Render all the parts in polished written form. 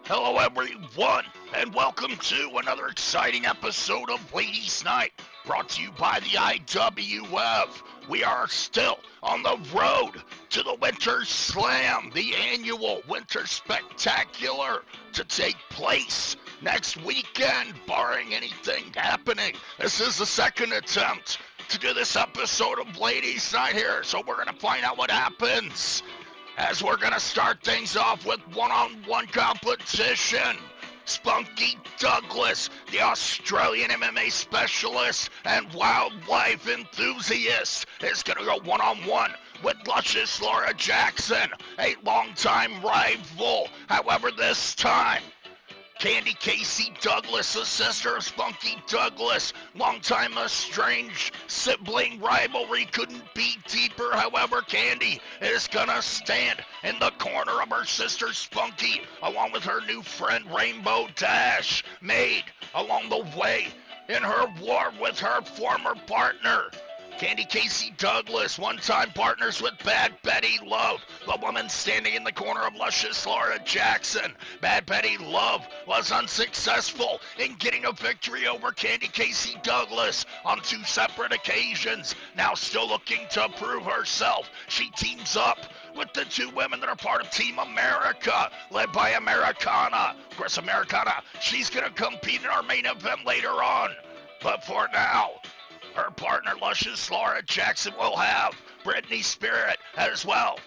Hello everyone, and welcome to another exciting episode of Ladies Night, brought to you by the IWF. We are still on the road to the Winter Slam, the annual Winter Spectacular, to take place next weekend, barring anything happening. This is the second attempt to do this episode of Ladies Night here, so we're going to find out what happens. As we're going to start things off with one-on-one competition. Spunky Douglas, the Australian MMA specialist and wildlife enthusiast, is going to go one-on-one with luscious Laura Jackson, a longtime rival. However, this time, Candy Casey Douglas, the sister of Spunky Douglas, longtime estranged sibling rivalry couldn't be deeper. However, Candy is gonna stand in the corner of her sister Spunky, along with her new friend Rainbow Dash, made along the way in her war with her former partner. Candy Casey Douglas, one-time partners with Bad Betty Love, the woman standing in the corner of luscious Laura Jackson. Bad Betty Love was unsuccessful in getting a victory over Candy Casey Douglas on two separate occasions. Now still looking to prove herself, she teams up with the two women that are part of Team America, led by Americana. Of course, Americana, she's going to compete in our main event later on. But for now, her partner, luscious Laura Jackson, will have Britney Spirit as well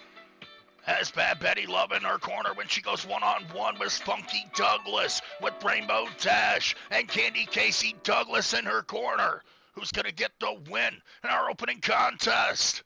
as Bad Betty Love in her corner when she goes one-on-one with Spunky Douglas, with Rainbow Dash and Candy Casey Douglas in her corner. Who's going to get the win in our opening contest?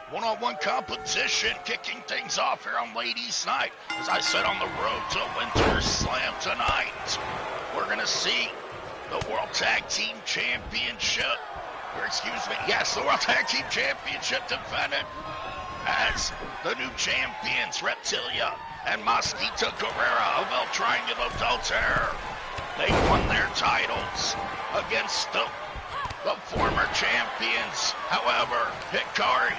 One-on-one competition, kicking things off here on Ladies Night. As I said, on the road to Winter Slam tonight, we're going to see the World Tag Team Championship, the World Tag Team Championship defendant as the new champions, Reptilia and Mosquita Carrera of El Triangulo del Terror. They won their titles against the former champions. However, Hikari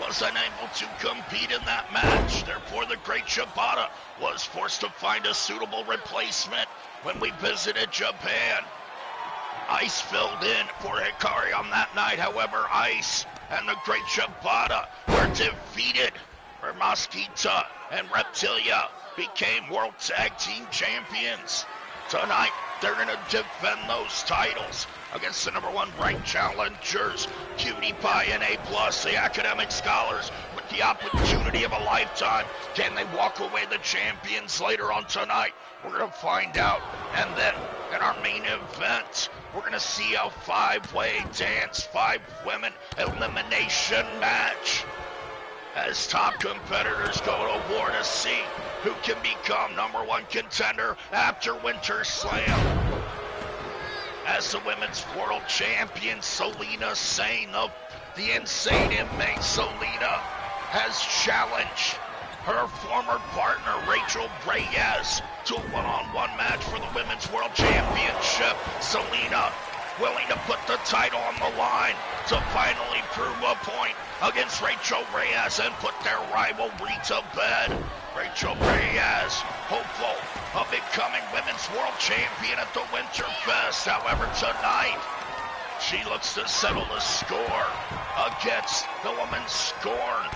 was unable to compete in that match. Therefore, the Great Shibata was forced to find a suitable replacement when we visited Japan. Ice filled in for Hikari on that night. However, Ice and the Great Shibata were defeated, where MOSQUITA and REPTILIA became World Tag Team Champions. Tonight, they're going to defend those titles against the #1 ranked challengers, Cutie Pie and A+, the academic scholars, with the opportunity of a lifetime. Can they walk away the champions later on tonight? We're going to find out. And then, in our main event, we're going to see a 5-way dance, 5-women elimination match, as top competitors go to war to see who can become #1 contender after Winter Slam. As the women's world champion, Selena Sane of the Insane Inmate, Selena has challenged her former partner, Rachel Reyes, to a one-on-one match for the Women's World Championship. Selena willing to put the title on the line to finally prove a point against Rachel Reyes and put their rivalry to bed. Rachel Reyes, hopeful of becoming Women's World Champion at the Winterfest. However, tonight, she looks to settle the score against the woman scorned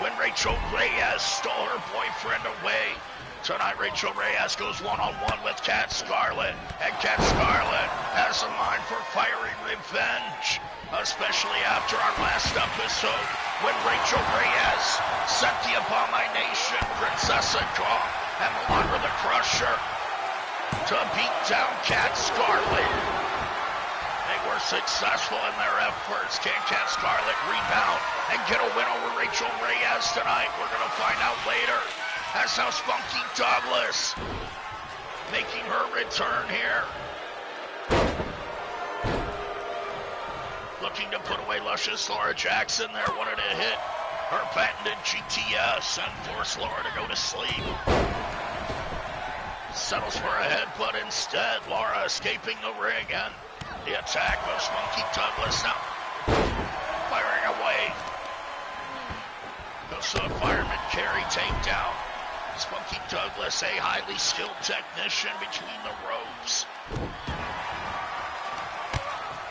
when Rachel Reyes stole her boyfriend away. Tonight, Rachel Reyes goes one-on-one with Cat Scarlet, and Cat Scarlet has a mind for fiery revenge, especially after our last episode when Rachel Reyes sent the Abomination, Princess Kong, and Melandra the Crusher to beat down Cat Scarlet. They were successful in their efforts. Can Cat Scarlet rebound and get a win over Rachel Reyes tonight? We're going to find out later. That's how Spunky Douglas making her return here. Looking to put away Luscious Laura Jackson there. Wanted to hit her patented GTS and force Laura to go to sleep. Settles for a headbutt instead. Laura escaping the ring, and the attack of Spunky Douglas now firing away. Goes to the fireman carry takedown. Spunky Douglas, a highly skilled technician between the ropes.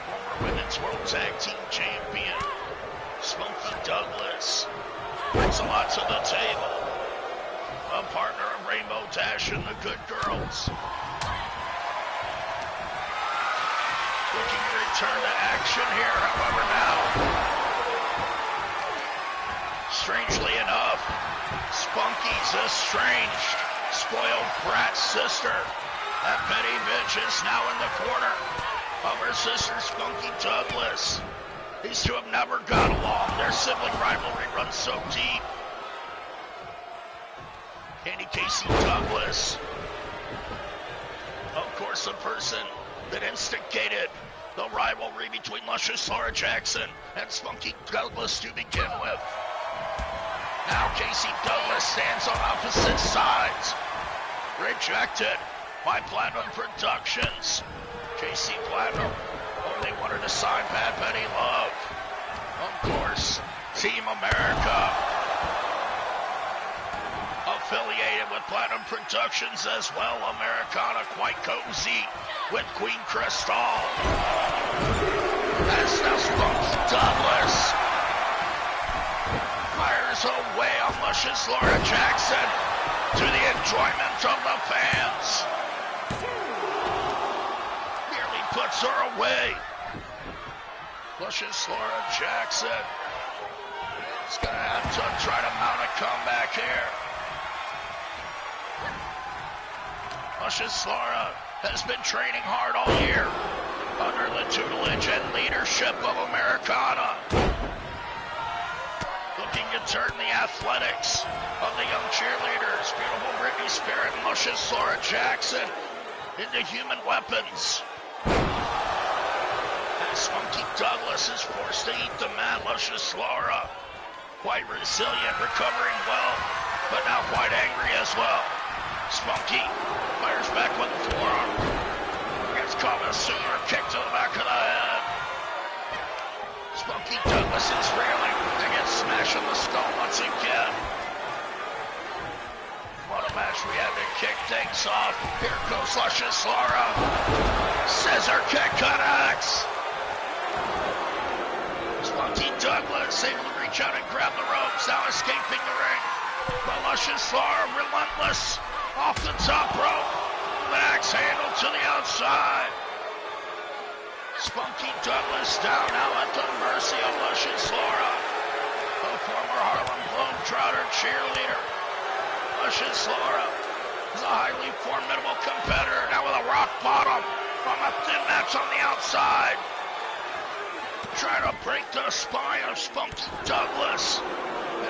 Former Women's World Tag Team Champion, Spunky Douglas, brings a lot to the table. A partner of Rainbow Dash and the Good Girls. Looking to return to action here, however, now. Strangely enough, Spunky's estranged, spoiled brat sister. That petty bitch is now in the corner of her sister, Spunky Douglas. These two have never got along. Their sibling rivalry runs so deep. Candy Casey Douglas, of course, the person that instigated the rivalry between Luscious Laura Jackson and Spunky Douglas to begin with. Now Casey Douglas stands on opposite sides. Rejected by Platinum Productions. Casey Platinum only wanted to sign Bad Betty Love. Of course, Team America, affiliated with Platinum Productions as well. Americana quite cozy with Queen Crystal. As now Spunky Douglas fires away on Luscious Laura Jackson to the enjoyment of the fans. Nearly puts her away. Luscious Laura Jackson is going to have to try to mount a comeback here. Luscious Laura has been training hard all year under the tutelage and leadership of Americana. Looking to turn the athletics of the young cheerleaders, beautiful Britney Spears and Luscious Laura Jackson, into human weapons. As Spunky Douglas is forced to eat the mat, Luscious Laura, quite resilient, recovering well, but now quite angry as well. Spunky fires back with the forearm. Gets caught with a super kick to the back of the head. Spunky Douglas is reeling. They get smashed in the skull once again. What a match we had to kick things off. Here goes Luscious Laura. Scissor kick connects. Spunky Douglas able to reach out and grab the ropes, now escaping the ring. But Luscious Laura relentless off the top rope. With an axe handle to the outside. Spunky Douglas down now at the mercy of Luscious Laura, the former Harlem Globetrotter cheerleader. Luscious Laura is a highly formidable competitor, now with a rock bottom from a thin match on the outside. Trying to break the spine of Spunky Douglas.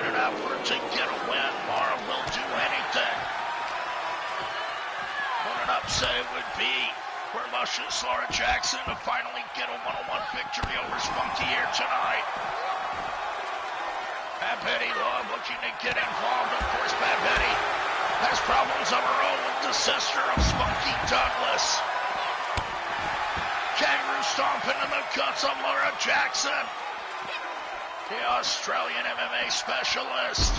In an effort to get a win, Laura will do anything. What an upset it would be for Luscious Laura Jackson to finally get a one-on-one victory over Spunky here tonight. Bad Betty Love looking to get involved. Of course, Bad Betty has problems of her own with the sister of Spunky Douglas. Kangaroo stomp into the guts of Laura Jackson, the Australian MMA specialist,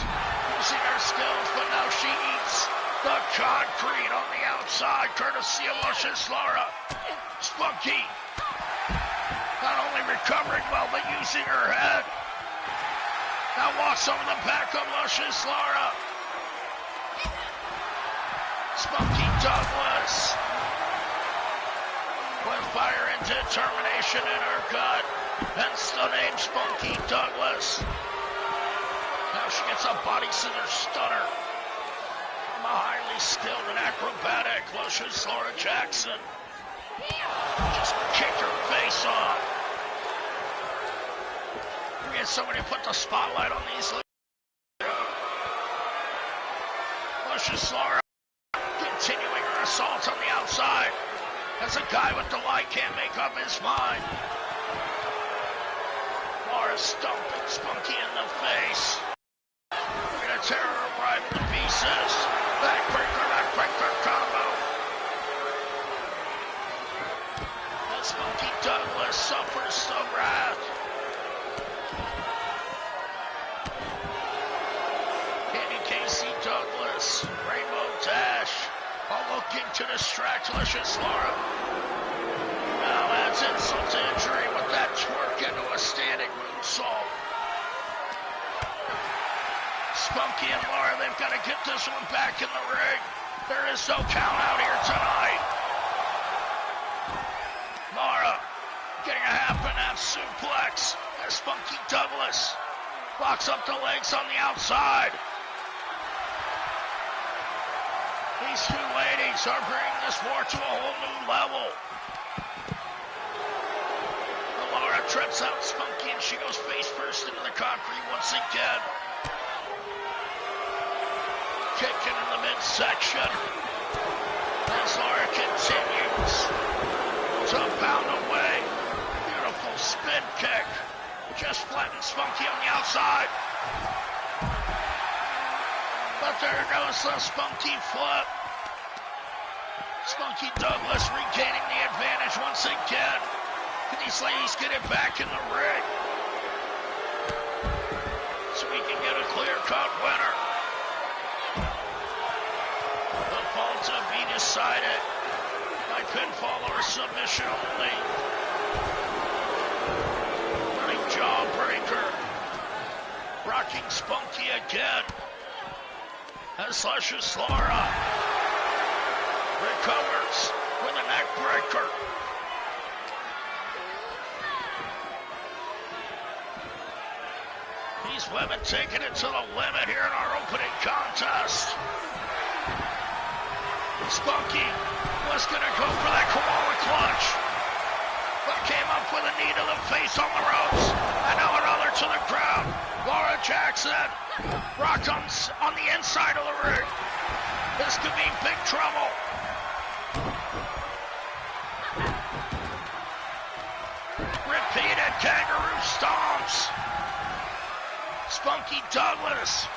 using her skills, but now she eats the concrete on the outside, courtesy of Luscious Laura. Spunky not only recovering well, but using her head. Now walks over the back of Luscious Laura. Spunky Douglas, with fire and determination in her gut, hence the name Spunky Douglas. Now she gets a body scissor stunner from a highly skilled and acrobatic Luscious Laura Jackson. Just kicked her face off. We had somebody put the spotlight on these. Luscious Laura continuing her assault on the outside as a guy with the light can't make up his mind. Laura stomping Spunky in the face. We're gonna tear her right to pieces. Backbreaker combo. And Spunky Douglas suffers the wrath. Casey Douglas, Rainbow Dash, all looking to distract Luscious Laura. Now adds insult to injury with that twerk into a standing moonsault. Spunky and Laura, they've got to get this one back in the ring. There is no count out here tonight. Laura getting a half suplex as Spunky Douglas locks up the legs on the outside. These two ladies are bringing this war to a whole new level. Laura trips out Spunky and she goes face first into the concrete once again. Kicking in the midsection as Laura continues to pound away. Beautiful spin kick. Just flattens Spunky on the outside. But there goes the Spunky flip. Spunky Douglas regaining the advantage once again. Can these ladies get it back in the ring so we can get a clear-cut winner? The fall to be decided by pinfall or submission only. Running jawbreaker. Rocking Spunky again. As Luscious Laura recovers with a neck breaker. These women taking it to the limit here in our opening contest. Spunky was going to go for that koala clutch, but came up with a knee to the face on the ropes, and now another to the ground. Laura Jackson rocked on the inside of the ring. This could be big trouble. Repeated kangaroo stomps. Spunky Douglas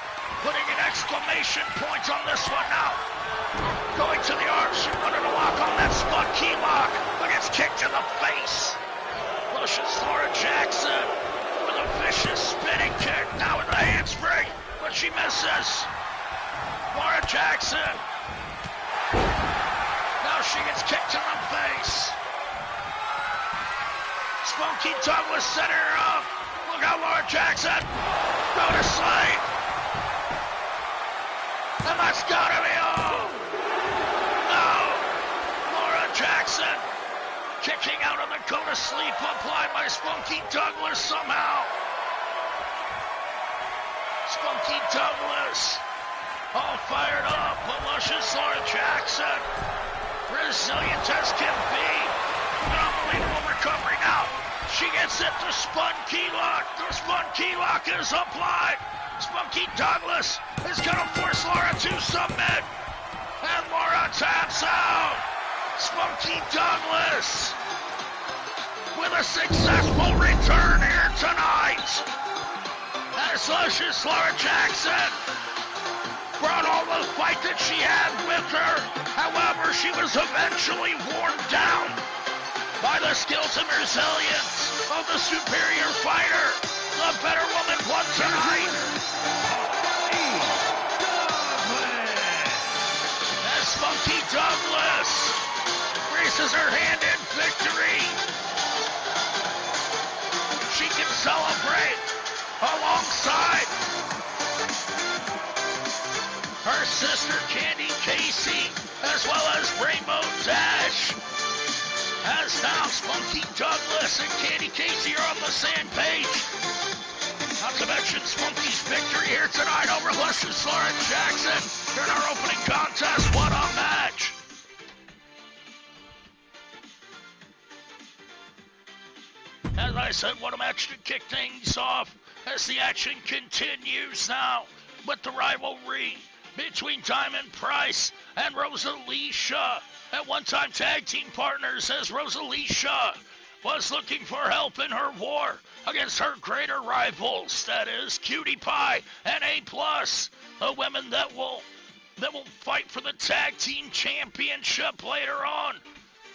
putting an exclamation point on this one now. Going to the arms, under the lock on that spot key lock, but gets kicked in the face. Luscious Laura Jackson She gets kicked in the face. Spunky Douglas set her up. Look out, Laura Jackson. Go to sleep. And that's gotta be all. No. Laura Jackson kicking out of the go to sleep applied by Spunky Douglas somehow. Spunky Douglas all fired up. But luscious Laura Jackson, resilient as can be. An unbelievable recovery now. She gets it to Spun Key Lock. The Spun Key Lock is applied. Spunky Douglas is going to force Laura to submit. And Laura taps out. Spunky Douglas with a successful return here tonight. As luscious Laura Jackson brought all the fight that she had with her. However, she was eventually worn down by the skills and resilience of the superior fighter. The better woman won tonight. As Spunky Douglas raises her hand in victory, she can celebrate alongside her sister Candy Casey, as well as Rainbow Dash. As now Spunky Douglas and Candy Casey are on the same page. Not to mention Spunky's victory here tonight over luscious Laura Jackson during our opening contest. What a match! As I said, what a match to kick things off as the action continues now with the rivalry between Diamond Price and Rosalicia, at one-time tag team partners, as Rosalicia was looking for help in her war against her greater rivals, that is Cutie Pie and A+, the women that will fight for the tag team championship later on,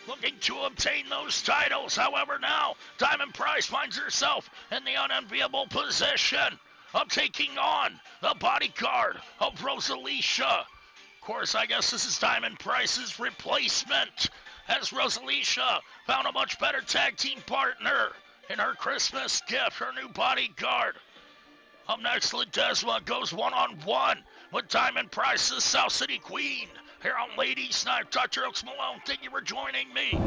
looking to obtain those titles. However, now Diamond Price finds herself in the unenviable position of taking on the bodyguard of Rosalicia. Of course, I guess this is Diamond Price's replacement, as Rosalicia found a much better tag team partner in her Christmas gift, her new bodyguard. Up next, Ledesma goes one-on-one with Diamond Price, the South City Queen, here on Ladies Night. DrHooksMalone, thank you for joining me.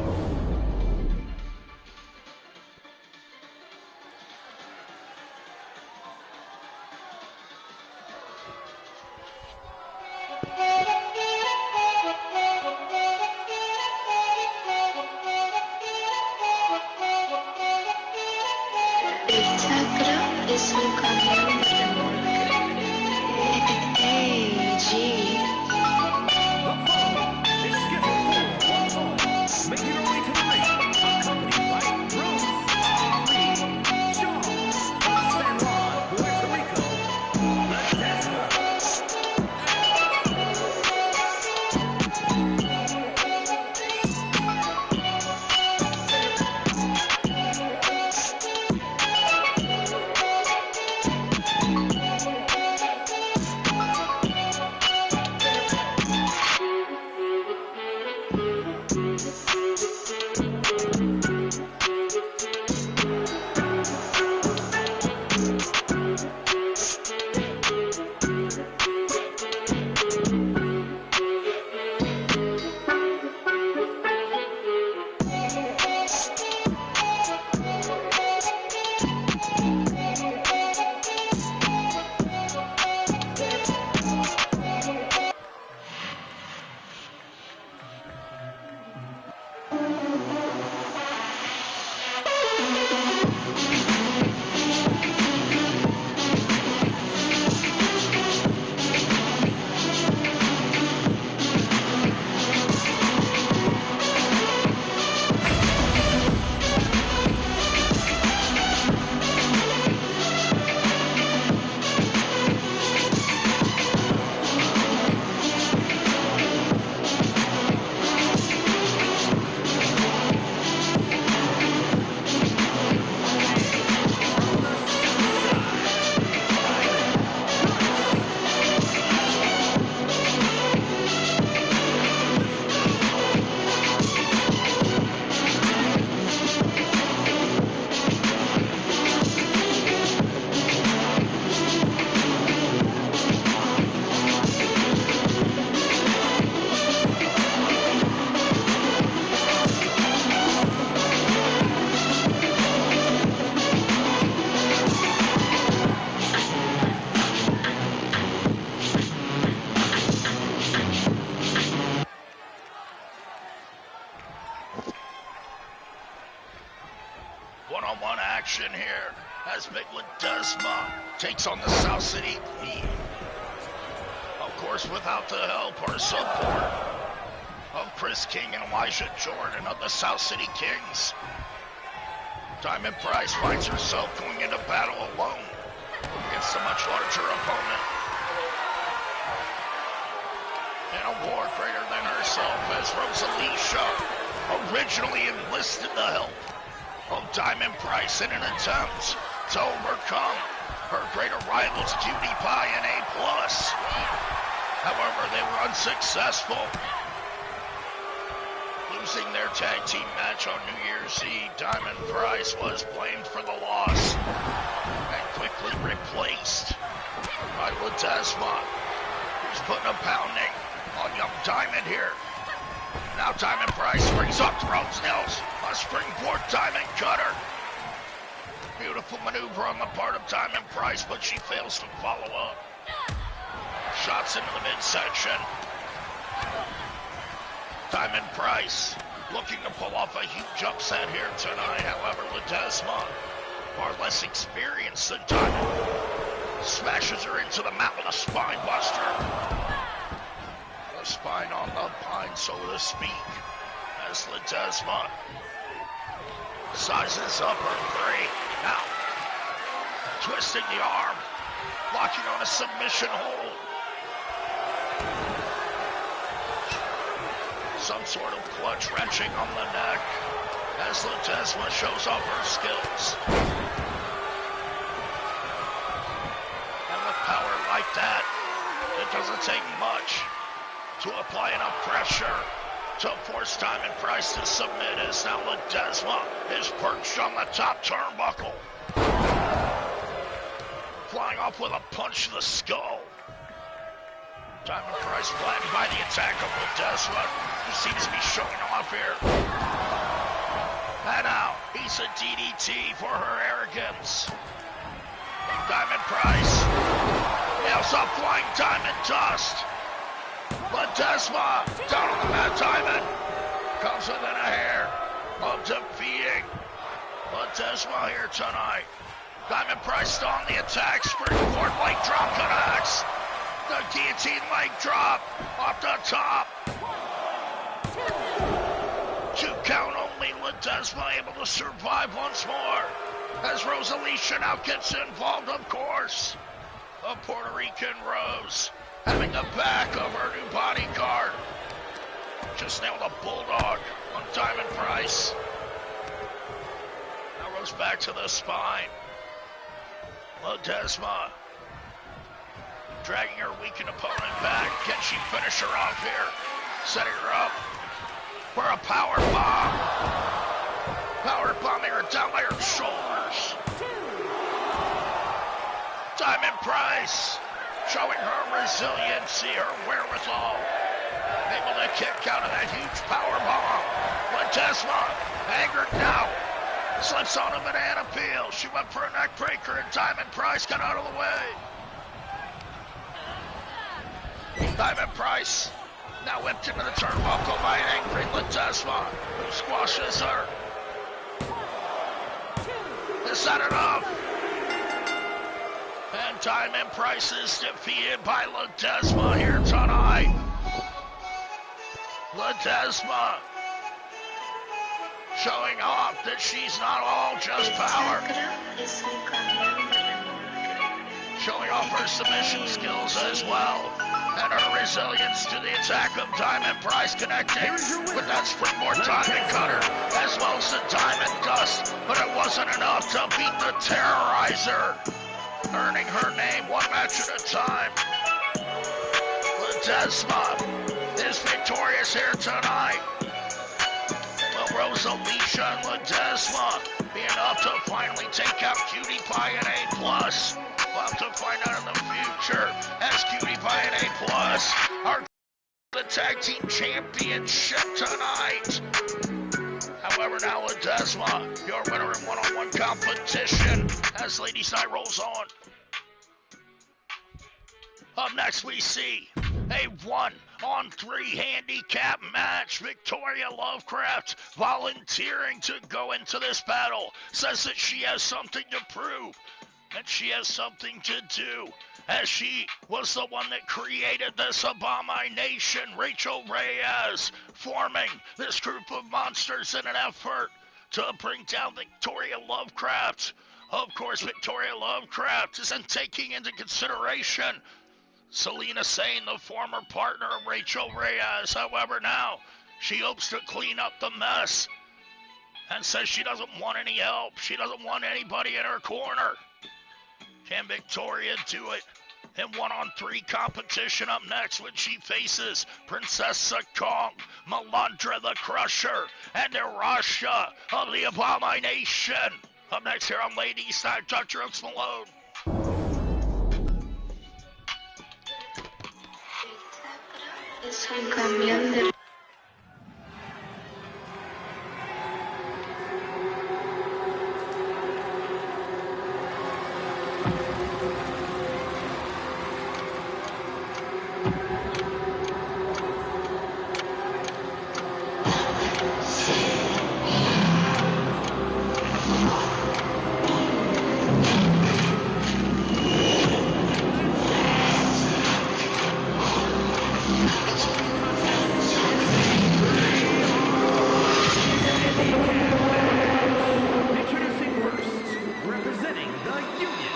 Es un camión de remolque. Hey, G. Make your way to the ring, accompanied by Rose, Ali, Shaw, San Juan, Puerto Rico, Ledesma. action here as Big Ledesma takes on the South City Queen. Of course, without the help or support of Chris King and Elijah Jordan of the South City Kings, Diamond Price finds herself going into battle alone against a much larger opponent. In a war greater than herself, as Rosalicia originally enlisted the help of Diamond Price in an attempt to overcome her greater rivals Cutie Pie and A+. However, they were unsuccessful, losing their tag team match on New Year's Eve. Diamond Price was blamed for the loss and quickly replaced by Ledesma, who's putting a pounding on young Diamond here. Now Diamond Price brings up the ropes, nails a springboard Diamond Cutter. Beautiful maneuver on the part of Diamond Price, but she fails to follow up. Shots into the midsection. Diamond Price looking to pull off a huge upset here tonight. However, Ledesma, far less experienced than Diamond, smashes her into the mat with a spine buster. A spine on the pine, so to speak, as Ledesma sizes up her three. Now, twisting the arm, locking on a submission hold. Some sort of clutch wrenching on the neck as Ledesma shows off her skills. And with power like that, it doesn't take much to apply enough pressure to force Diamond Price to submit, as now Ledesma is perched on the top turnbuckle, flying off with a punch to the skull. Diamond Price flattened by the attack of Ledesma, who seems to be showing off here. And now, he's a DDT for her arrogance. Diamond Price nails up flying Diamond Dust. Ledesma down on the mat. Diamond comes within a hair of defeating Ledesma here tonight. Diamond Price on the attack, springboard leg drop connects. The guillotine leg drop off the top. 2 count only. Ledesma able to survive once more as Rosalicia now gets involved, of course. A Puerto Rican Rose having the back of her new bodyguard. Just nailed a bulldog on Diamond Price. Now Rose back to the spine. Ledesma dragging her weakened opponent back. Can she finish her off here? Setting her up for a power bomb. Power bombing her down by her shoulders. Diamond Price showing her resiliency, her wherewithal. Able to kick out of that huge power bomb. Ledesma, angered now, slips on a banana peel. She went for a neck breaker and Diamond Price got out of the way. Diamond Price now whipped into the turnbuckle by an angry Ledesma, who squashes her. Is that enough? And Diamond Price is defeated by Ledesma here tonight. Ledesma showing off that she's not all just power. Showing off her submission skills as well. And her resilience to the attack of Diamond Price, connecting with that springboard Diamond Cutter, as well as the Diamond Dust. But it wasn't enough to beat the Terrorizer, earning her name one match at a time. Ledesma is victorious here tonight. Will Rosalicia and Ledesma be enough to finally take out Cutie Pie and A+? We'll have to find out in the future, as Cutie Pie and A+ are the tag team championship tonight. However, now Ledesma, your winner in one-on-one competition, as Ladies Night rolls on. Up next, we see A 1-on-3 handicap match. Victoria Lovecraft volunteering to go into this battle. Says that she has something to prove. And she has something to do, as she was the one that created this abomination. Rachel Reyes forming this group of monsters in an effort to bring down Victoria Lovecraft. Of course, Victoria Lovecraft isn't taking into consideration Selena Sane, the former partner of Rachel Reyes. However, now she hopes to clean up the mess and says she doesn't want any help. She doesn't want anybody in her corner. Can Victoria do it in 1-on-3 competition? Up next when she faces Princessa Kong, Melandra the Crusher, and Irasha of the Abomination. Up next here on Ladies Night, DrHooksMalone. Estoy cambiando. Introducing first, representing the Union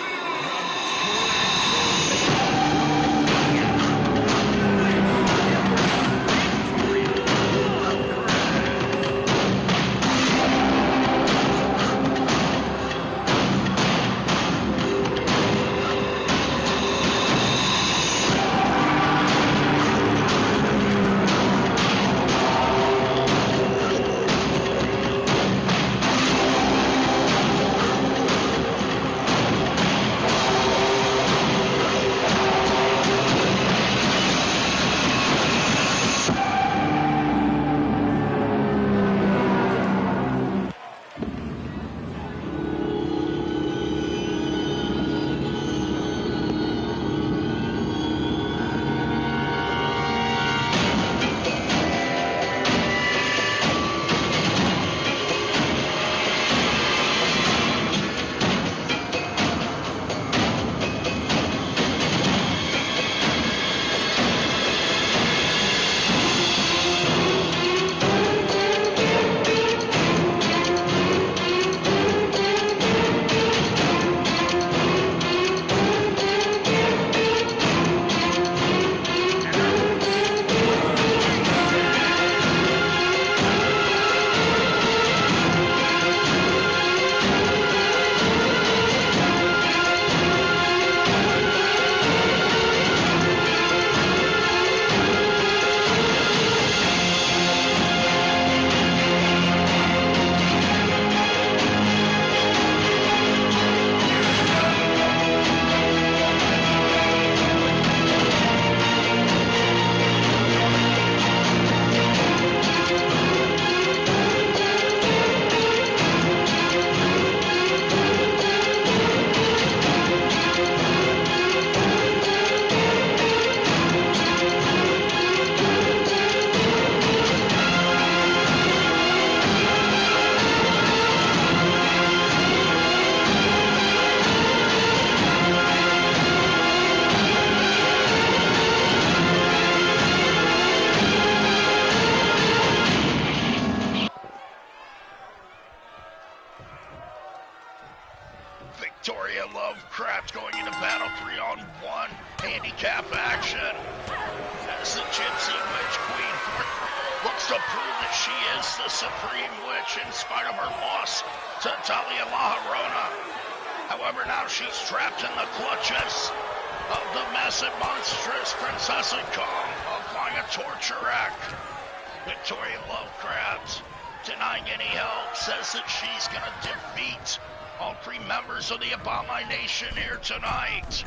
Victoria Lovecraft going into battle 3-on-1 handicap action. As the Gypsy Witch Queen looks to prove that she is the Supreme Witch in spite of her loss to Talia La Llorona. However, now she's trapped in the clutches of the massive monstrous Princessa Kong, applying a torture act. Victoria Lovecraft, denying any help, says that she's gonna defeat all 3 members of the Abomination here tonight.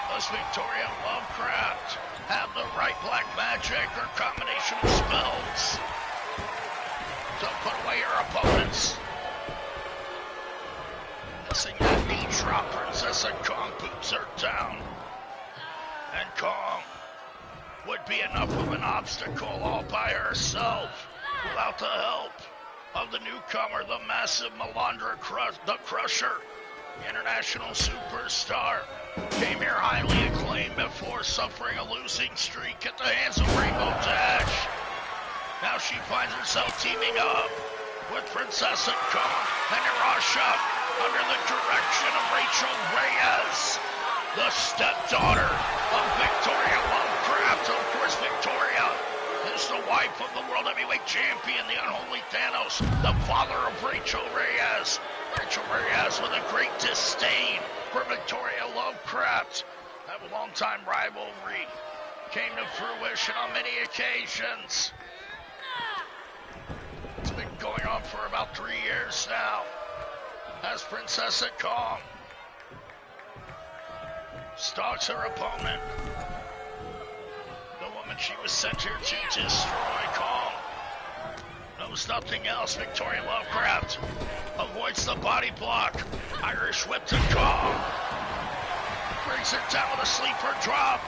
Does Victoria Lovecraft have the right black magic or combination of spells to put away her opponents? Missing that knee drop, Princessa Kong boots her down. And Kong obstacle all by herself, without the help of the newcomer, the massive Melandra the Crusher, the international superstar. Came here highly acclaimed before suffering a losing streak at the hands of Rainbow Dash. Now she finds herself teaming up with Princess Kong and Irasha under the direction of Rachel Reyes, the stepdaughter of Victoria Lovecraft. Of course, Victoria is the wife of the World Heavyweight Champion, the unholy Thanos, the father of Rachel Reyes. Rachel Reyes with a great disdain for Victoria Lovecraft. That longtime rivalry came to fruition on many occasions. It's been going on for about 3 years now. As Princess Kong stalks her opponent, the woman she was sent here to destroy. Kong knows nothing else. Victoria Lovecraft avoids the body block. Irish whip to Kong. Brings her down with a sleeper drop.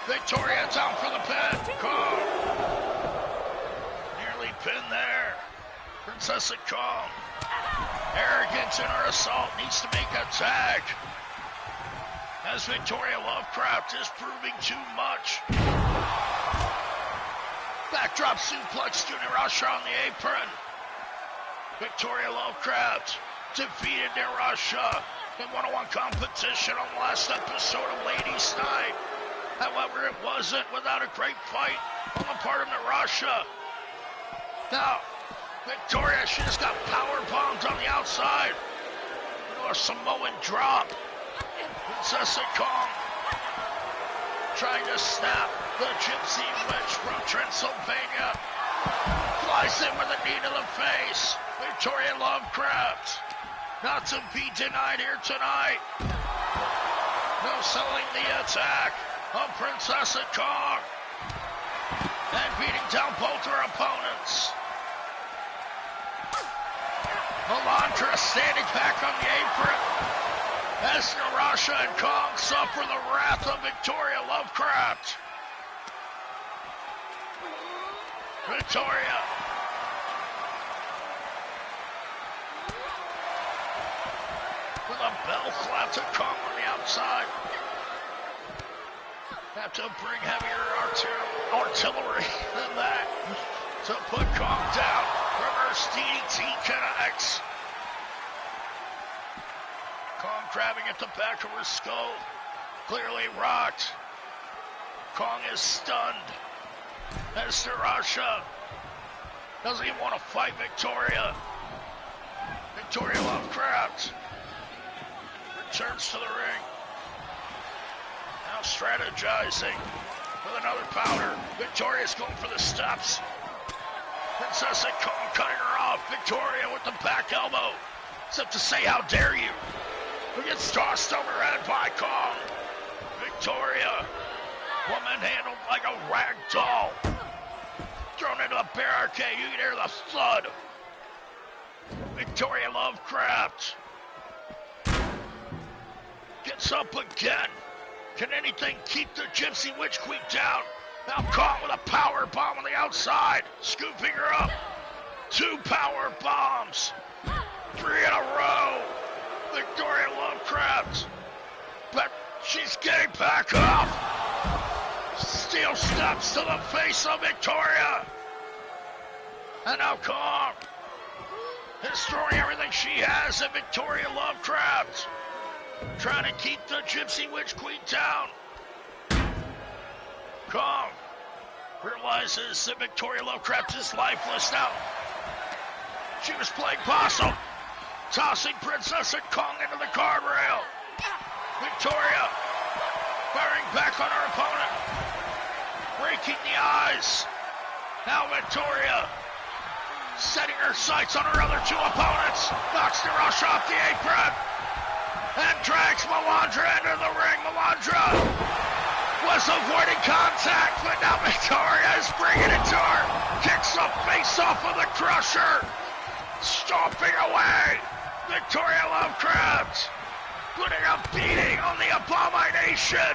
Victoria down for the pin. Kong nearly pinned there. Princess Kong, arrogance in her assault, needs to make a tag, as Victoria Lovecraft is proving too much. Backdrop suplex to Irasha on the apron. Victoria Lovecraft defeated Irasha in one-on-one competition on the last episode of Ladies Night. However, it wasn't without a great fight on the part of Irasha. Now, Victoria, she just got power bombed on the outside. A Samoan drop. Princess Kong trying to snap the Gypsy Witch from Transylvania. Flies in with a knee to the face. Victoria Lovecraft not to be denied here tonight. No selling the attack of Princess Kong and beating down both her opponents. Melandra standing back on the apron as Irasha and Kong suffer the wrath of Victoria Lovecraft. Victoria with a bell clap to Kong on the outside. Have to bring heavier artillery than that to put Kong down. Reverse DDT connects. Kong grabbing at the back of her skull. Clearly rocked. Kong is stunned. As Irasha doesn't even want to fight Victoria. Victoria Lovecraft returns to the ring. Now strategizing with another powder. Victoria's going for the steps. Princess Kong cutting her off. Victoria with the back elbow. Except to say, how dare you? Who gets tossed overhead by Kong. Victoria, woman handled like a rag doll. Thrown into the barricade. You can hear the thud. Victoria Lovecraft gets up again. Can anything keep the Gypsy Witch Queen down? Now Kong with a power bomb on the outside, scooping her up. 2 power bombs, 3 in a row. Victoria Lovecraft, but she's getting back up. Steel steps to the face of Victoria. And now Kong is throwing everything she has at Victoria Lovecraft, trying to keep the Gypsy Witch Queen down. Kong realizes that Victoria Lovecraft is lifeless now. She was playing possum, tossing Princess Kong into the guardrail. Victoria firing back on her opponent, breaking the eyes. Now Victoria setting her sights on her other 2 opponents, knocks Irasha off the apron, and drags Melandra into the ring. Melandra was avoiding contact, but now Victoria is bringing it to her. Kicks the face off of the Crusher, stomping away. Victoria Lovecraft putting a beating on the Abomination.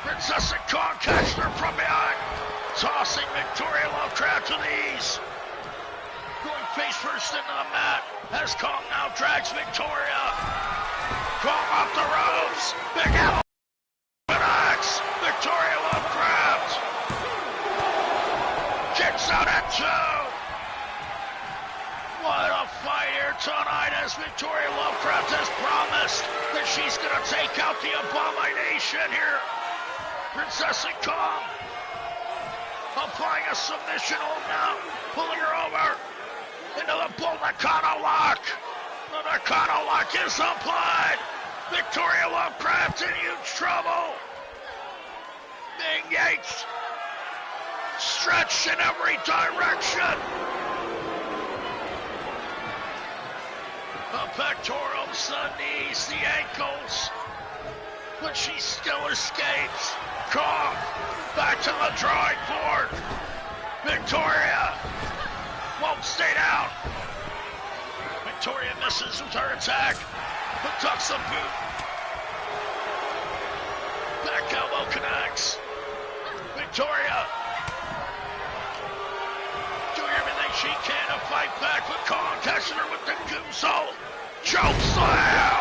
Princess and Kong catched her from behind, tossing Victoria Lovecraft with ease. Going face first into the mat as Kong now drags Victoria. Kong off the ropes. Big elbow. Axe. Victoria Lovecraft. Kicks out at 2. What a fight here tonight as Victoria Lovecraft has promised that she's going to take out the abomination here. Princess and Kong applying a submission hold now, pulling her over into the bull Nakano lock. The Nakano lock is applied. Victoria Lovecraft in huge trouble. Being yanked, stretched in every direction. The pectorals, the knees, the ankles, but she still escapes. Kong back to the drawing board. Victoria won't stay down. Victoria misses with her attack, but ducks the boot. Back elbow connects. Victoria doing everything she can to fight back, but Kong catching her with the goose choke slam.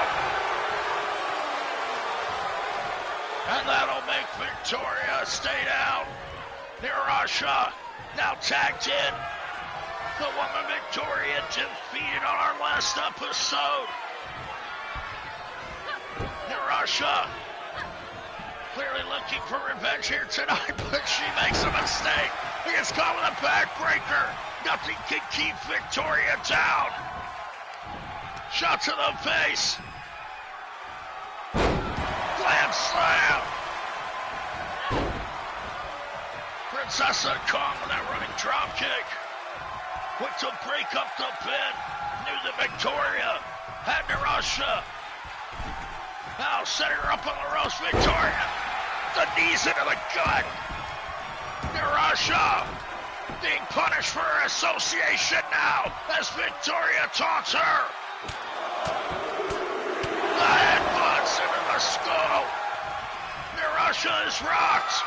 And that'll make Victoria stay down. Nirasha now tagged in. The woman Victoria defeated on our last episode. Nirasha clearly looking for revenge here tonight, but she makes a mistake. He gets caught with a backbreaker. Nothing can keep Victoria down. Shot to the face. Glam slam. Princess and Kong with that running drop kick. Quick to break up the pin. Knew that Victoria had Nirasha. Now setting her up on the ropes. Victoria, the knees into the gut. Nirasha being punished for her association now as Victoria taunts her. The headbutts into the skull. Nirasha is rocked.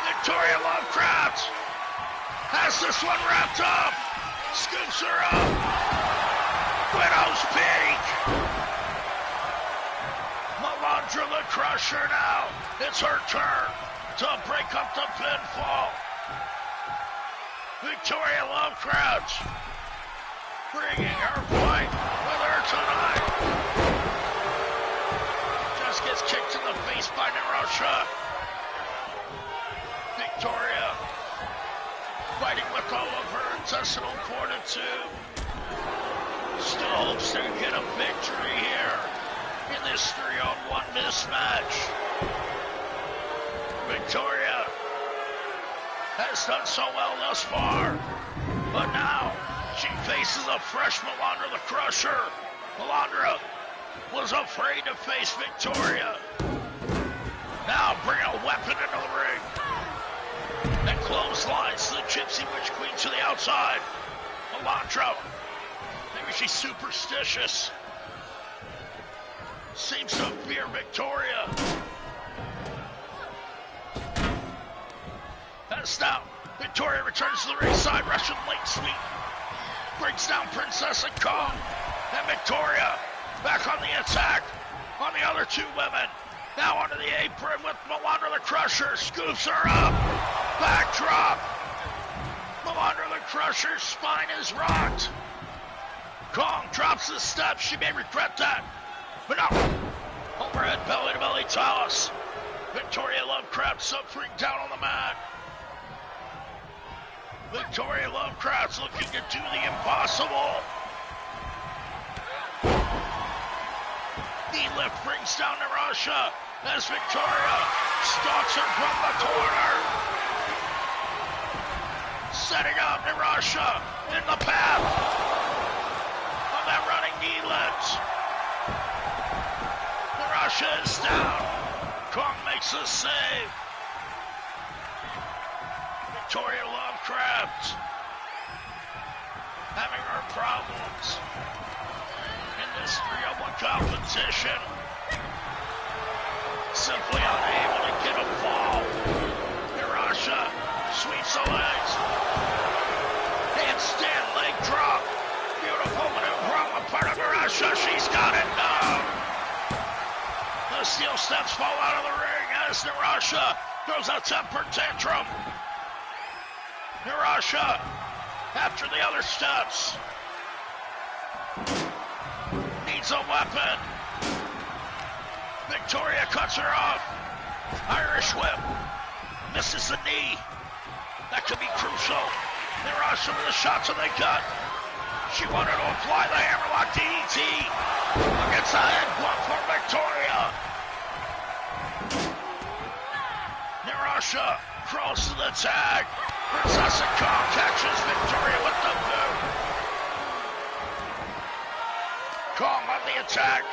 Victoria Lovecraft has this one wrapped up. Scoops her up. Widow's Peak. Melandra the Crusher now. It's her turn to break up the pinfall. Victoria Lovecraft bringing her fight with her tonight. Just gets kicked in the face by Nirasha. Victoria fighting with all of her intestinal fortitude. Still hopes to get a victory here in this 3-on-1 mismatch. Victoria has done so well thus far, but now she faces a fresh Melandra the Crusher. Melandra was afraid to face Victoria. Now bring a weapon into the ring. And clotheslines the Gypsy Witch Queen to the outside. Melandra, maybe she's superstitious. Seems to fear Victoria. That's down. Victoria returns to the ringside. Russian leg sweep. Brings down Princess and Kong. And Victoria back on the attack on the other two women. Now onto the apron with Melandra the Crusher. Scoops her up. Backdrop. Melandra the Crusher's spine is rocked. Kong drops the steps. She may regret that. But no. Overhead belly-to-belly toss. Victoria Lovecraft suffering down on the mat. Victoria Lovecraft's looking to do the impossible. Knee lift brings down Nirasha as Victoria stalks her from the corner. Setting up Nirasha in the path of that running knee lift. Nirasha is down. Kong makes a save. Victoria Lovecraft having her problems in this 3-on-1 competition. simply unable to get a fall. Hirasha sweeps the legs. Handstand leg drop. Beautiful maneuver on the part of Hirasha. She's got it. No. The steel steps fall out of the ring as Hirasha throws a temper tantrum. Hirasha after the other steps. Needs a weapon. Victoria cuts her off. Irish whip. Misses the knee. That could be crucial. Hirasha with a shot to the gut. She wanted to apply the hammerlock DDT against the head bump for Victoria. Hirasha crawls to the tag. Princess and Kong catches Victoria with the boot. Kong on the attack.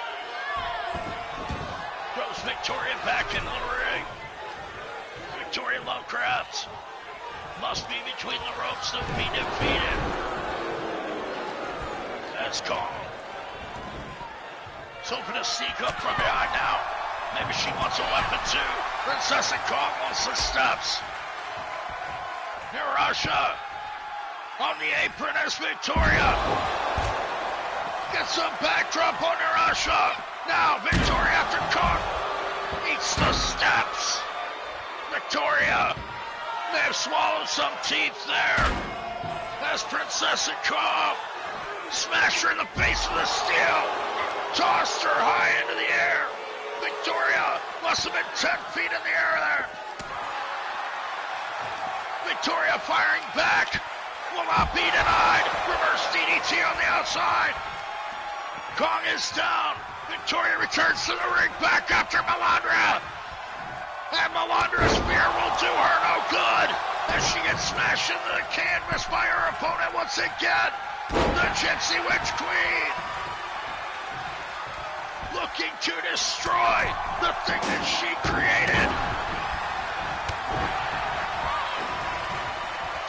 Throws Victoria back into the ring. Victoria Lovecraft must be between the ropes to be defeated. That's Kong. It's hoping to sneak up from behind now. Maybe she wants a weapon too. Princess and Kong wants the steps. Hirasha on the apron as Victoria gets a backdrop on Hirasha. Now Victoria after Kong eats the steps. Victoria may have swallowed some teeth there as Princess and Kong smashed her in the face with the steel, tossed her high into the air. Victoria must have been 10 feet in the air there. Victoria firing back, will not be denied. Reverse DDT on the outside. Kong is down. Victoria returns to the ring back after Melandra. And Melandra's spear will do her no good as she gets smashed into the canvas by her opponent once again. The Gypsy Witch Queen. Looking to destroy the thing that she created.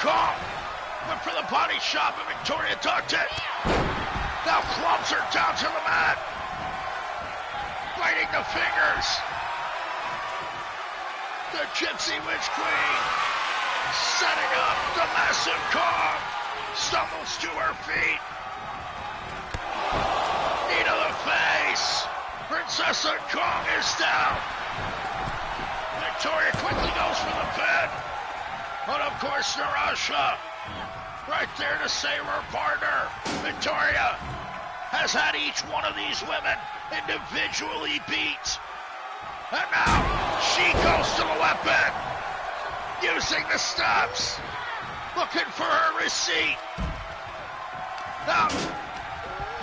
Kong went for the body shot, but Victoria ducked it. Now clubs her down to the mat. Biting the fingers. The Gypsy Witch Queen setting up the massive Kong. Stumbles to her feet. Knee to the face. Princess and Kong is down. Victoria quickly goes for the pin. But of course, Hirasha right there to save her partner. Victoria has had each one of these women individually beat. And now she goes to the weapon, using the steps, looking for her receipt. Now,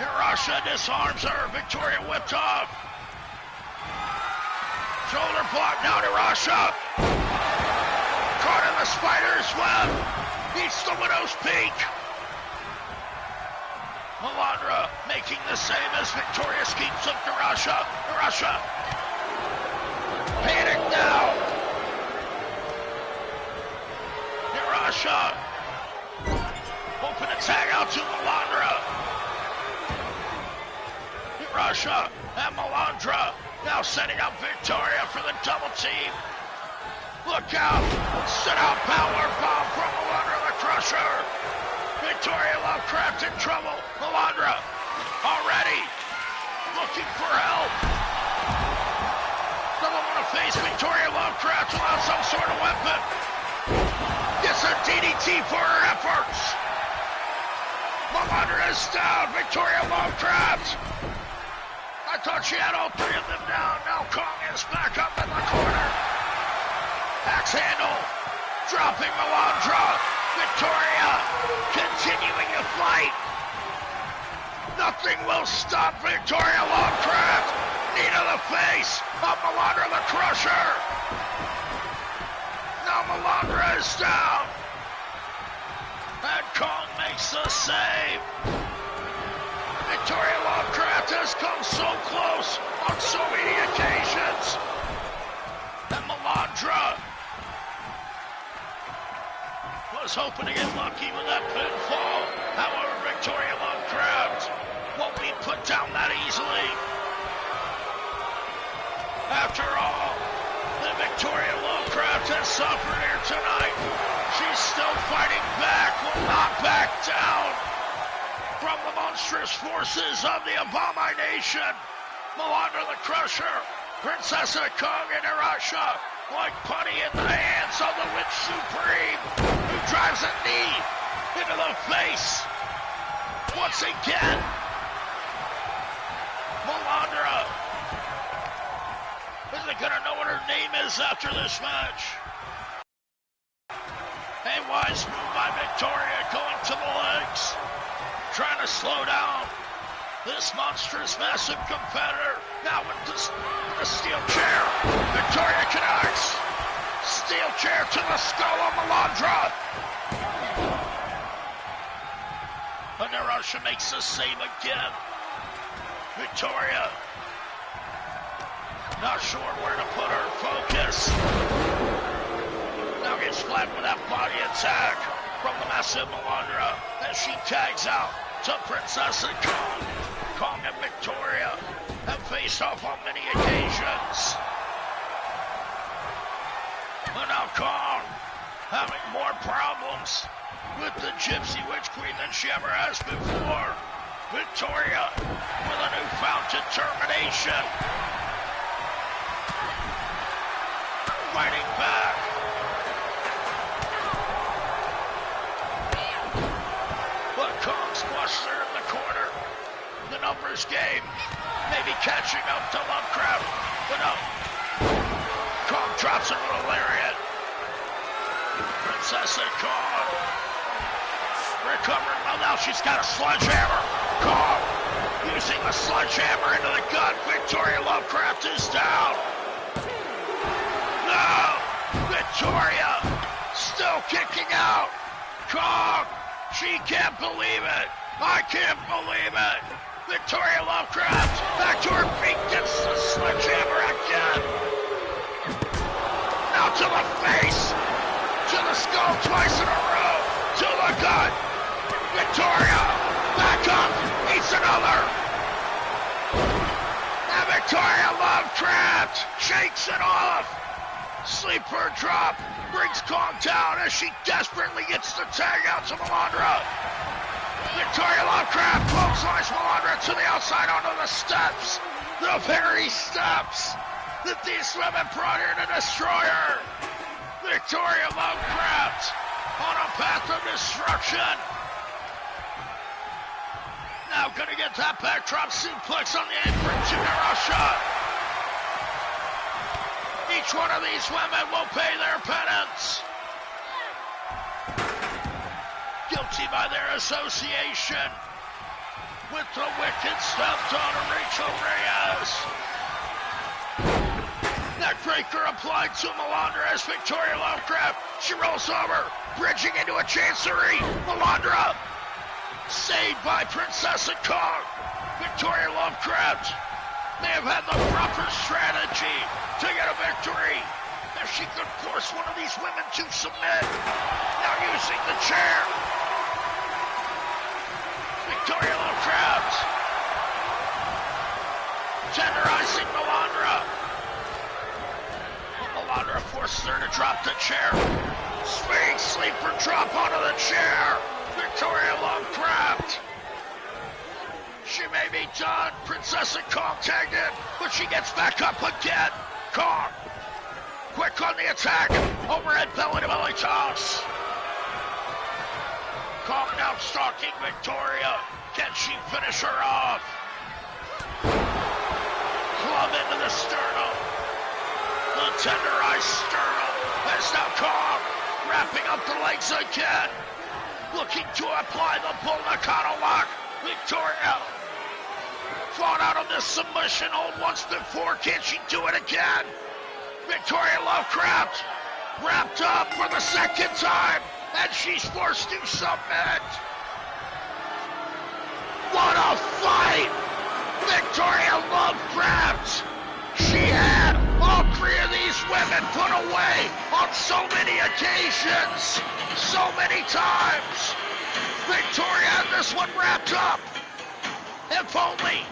Hirasha disarms her. Victoria whipped off. Shoulder block. Now Hirasha caught in the spider's web. Beats the widow's peak. Melandra making the same as Victoria keeps up Hirasha. Hirasha. Panic now. Hirasha. Hoping to tag out to Melandra. Hirasha and Melandra now setting up Victoria for the double team. Look out. Set out power bomb from Melandra the Crusher. Victoria Lovecraft in trouble. Melandra already looking for help. Doesn't want to face Victoria Lovecraft without some sort of weapon. Gets a DDT for her efforts. Melandra is down. Victoria Lovecraft. I thought she had all three of them down. Now Kong is back up in the corner. Axe handle. Dropping Melandra. Victoria continuing to fight. Nothing will stop Victoria Lovecraft. Knee to the face of Melandra the Crusher. Now Melandra is down. And Kong makes the save. Victoria Lovecraft has come so close on so many occasions. And Melandra was hoping to get lucky with that pinfall. However, Victoria Lovecraft won't be put down that easily. After all, the Victoria Lovecraft has suffered here tonight. She's still fighting back, will not back down from the monstrous forces of the Abomination. Melandra the Crusher, Princess of Kong and Irasha, like putty in the hands of the Witch Supreme, who drives a knee into the face. Once again, Melandra isn't gonna know what her name is after this match. A wise move by Victoria, going to the legs, trying to slow down this monstrous, massive competitor. Now with the steel chair, Victoria connects. Steel chair to the skull of Melandra. And Irasha makes the save again. Victoria, not sure where to put her focus. Now gets flat with that body attack from the massive Melandra as she tags out to Princess and Kong. Kong and Victoria have faced off on many occasions. But now Kong having more problems with the Gypsy Witch Queen than she ever has before. Victoria with a newfound determination. Fighting back. But Kong squashed her in the corner. The numbers game. Maybe catching up to Lovecraft. But no. Kong drops her with a lariat. Princess and Kong. Recovering. Well, now she's got a sledgehammer. Kong using the sledgehammer into the gut. Victoria Lovecraft is down. No! Victoria still kicking out. Kong, she can't believe it. I can't believe it. Victoria Lovecraft back to her feet, gets the sledgehammer again. Now to the face, to the skull twice in a row, to the gut. Victoria, back up, eats another. And Victoria Lovecraft shakes it off. Sleeper drop brings Kong down as she desperately gets the tag out to Melandra. Victoria Lovecraft clotheslines Melandra to the outside onto the steps. The very steps that these women brought here to destroy her. Victoria Lovecraft on a path of destruction. Now gonna get that backdrop suplex on the apron to Irasha. Each one of these women will pay their penance. Guilty by their association with the wicked stepdaughter Rachel Reyes. Neckbreaker applied to Melandra as Victoria Lovecraft. She rolls over, bridging into a chancery. Melandra saved by Princess and Kong. Victoria Lovecraft may have had the proper strategy to get a victory, if she could force one of these women to submit. Now using the chair. Victoria Lovecraft tenderizing Melandra. But Melandra forces her to drop the chair. Swing sleeper drop onto the chair. Victoria Lovecraft. She may be done. Princess and Kong tagged in, but she gets back up again. Kong, quick on the attack. Overhead belly to belly toss. Kong now stalking Victoria. Can she finish her off? Club into the sternum. The tenderized sternum. As now Kong wrapping up the legs again. Looking to apply the Bull Nakano lock. Victoria fought out of this submission hold once before. Can she do it again? Victoria Lovecraft wrapped up for the second time, and she's forced to submit. What a fight! Victoria Lovecraft! She had all three of these women put away on so many occasions, so many times. Victoria had this one wrapped up. If only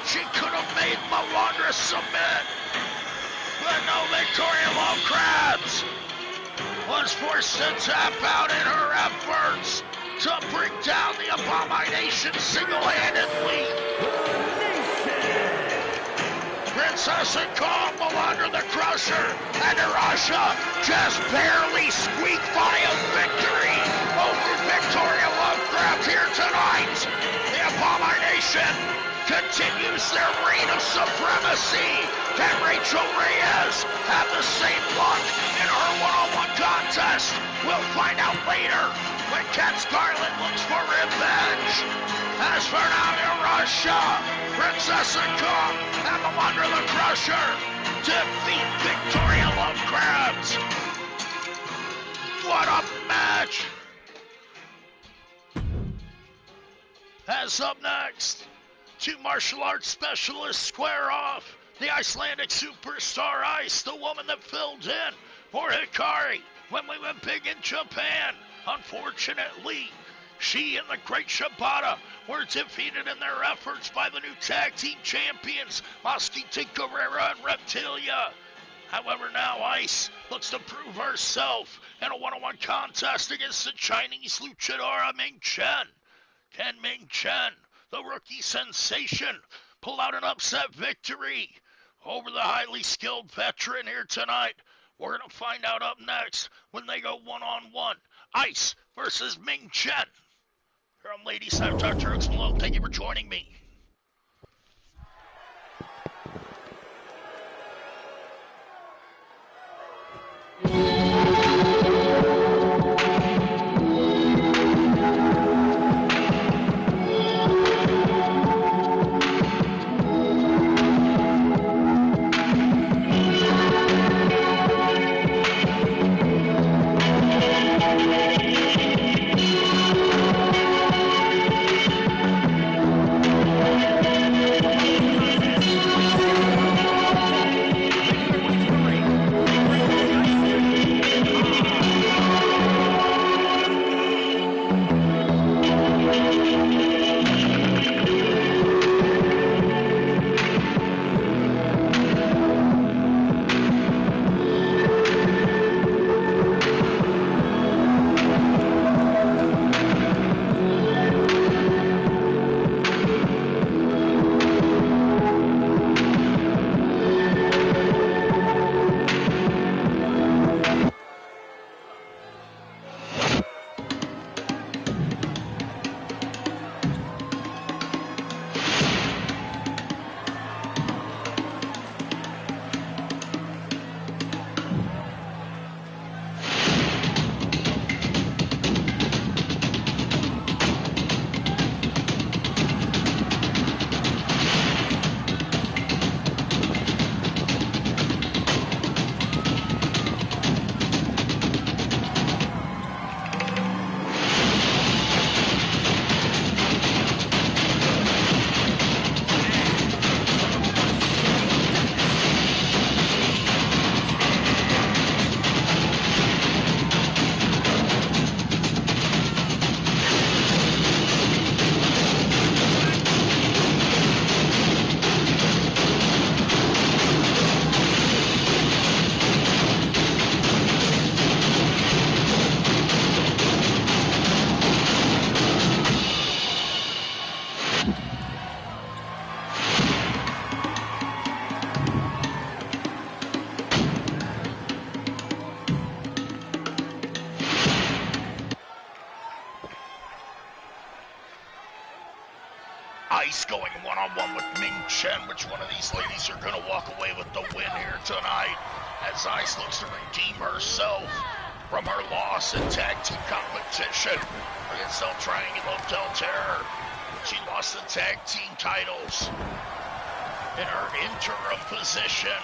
She could have made Melandra submit. But no, Victoria Love-Crabs was forced to tap out in her efforts to bring down the Abomination single-handedly. Princess and Kong, Melandra the Crusher, and Narasha just barely squeaked by a victory over Victoria Love-Crabs here tonight. The Abomination continues their reign of supremacy, and Rachel Reyes had the same luck in her one-on-one contest. We'll find out later when Cat Scarlet looks for revenge. As for now, Narasha, Princess and Kong, and Melandra the Crusher defeat Victoria Love-Crabs. What a match! As up next, two martial arts specialists square off. The Icelandic superstar Ice, the woman that filled in for Hikari when we went big in Japan. Unfortunately, she and the Great Shibata were defeated in their efforts by the new tag team champions, Mosquita Guerrera and Reptilia. However, now Ice looks to prove herself in a one-on-one contest against the Chinese luchadora Ming Chen. Can Ming Chen, the rookie sensation, pull out an upset victory over the highly skilled veteran here tonight? We're going to find out up next when they go one-on-one. Ice versus Ming Chen. Here on Ladies Night, DrHooksMalone. Thank you for joining me. Ice going one-on-one with Ming Chen. Which one of these ladies are going to walk away with the win here tonight? As Ice looks to redeem herself from her loss in tag team competition against El Triangulo del Terror. She lost the tag team titles in her interim position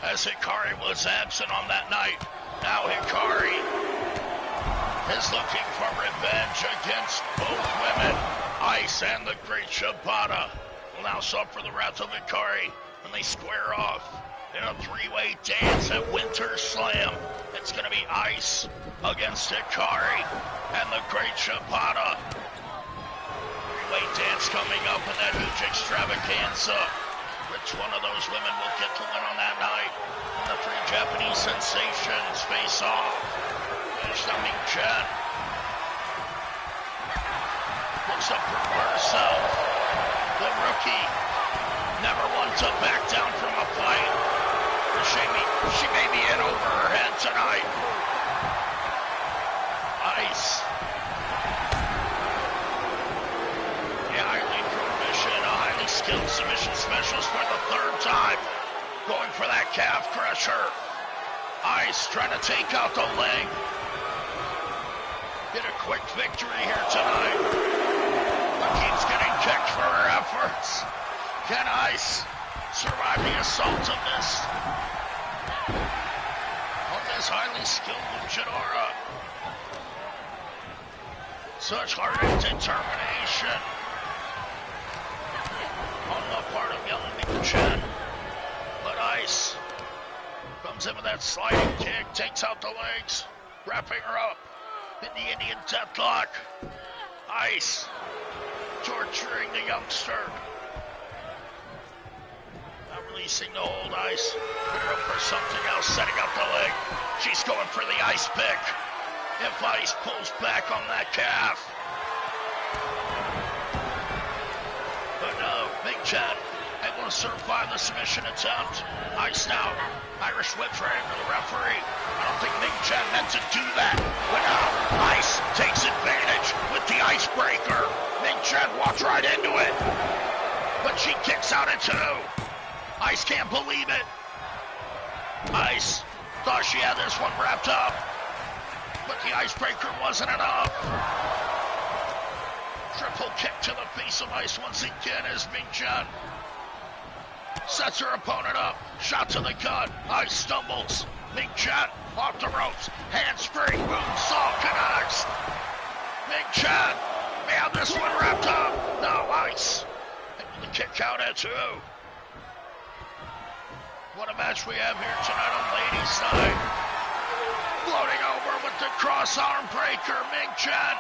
as Hikari was absent on that night. Now Hikari is looking for revenge against both women. Ice and the Great Shibata will now suffer the wrath of Hikari when they square off in a three-way dance at Winter Slam. It's going to be Ice against Hikari and the Great Shibata. three-way dance coming up in that huge extravaganza. Which one of those women will get to win on that night? And the three Japanese sensations face off. There's the Ming Chen. Looks up for herself. The rookie. Never one to back down from a fight. She may be in over her head tonight. Ice. A highly skilled submission specialist for the third time. Going for that calf crusher. Ice trying to take out the leg. Get a quick victory here tonight. But keeps getting kicked for her efforts. Can Ice survive the assault of this highly skilled luchadora? Such heart and determination on the part of young Ming Chen. But Ice comes in with that sliding kick, takes out the legs, wrapping her up in the Indian deathlock. Ice torturing the youngster. Not releasing the hold. Ice put her up for something else, setting up the leg. She's going for the ice pick. If Ice pulls back on that calf. But no, Ming Chen able to survive the submission attempt. Ice now. Irish whips right into the referee. I don't think Ming Chen meant to do that. But now, Ice takes advantage with the icebreaker. Ming Chen walks right into it. But she kicks out at two. Ice can't believe it. Ice thought she had this one wrapped up. But the icebreaker wasn't enough. Triple kick to the face of Ice once again as Ming Chen sets her opponent up. Shot to the gut. Ice stumbles. Ming Chen off the ropes. Handspring. Moonsault connects. Ming Chen may have this one wrapped up. No, Ice able to kick out at two. What a match we have here tonight on Ladies Night. Floating over with the cross arm breaker. Ming Chen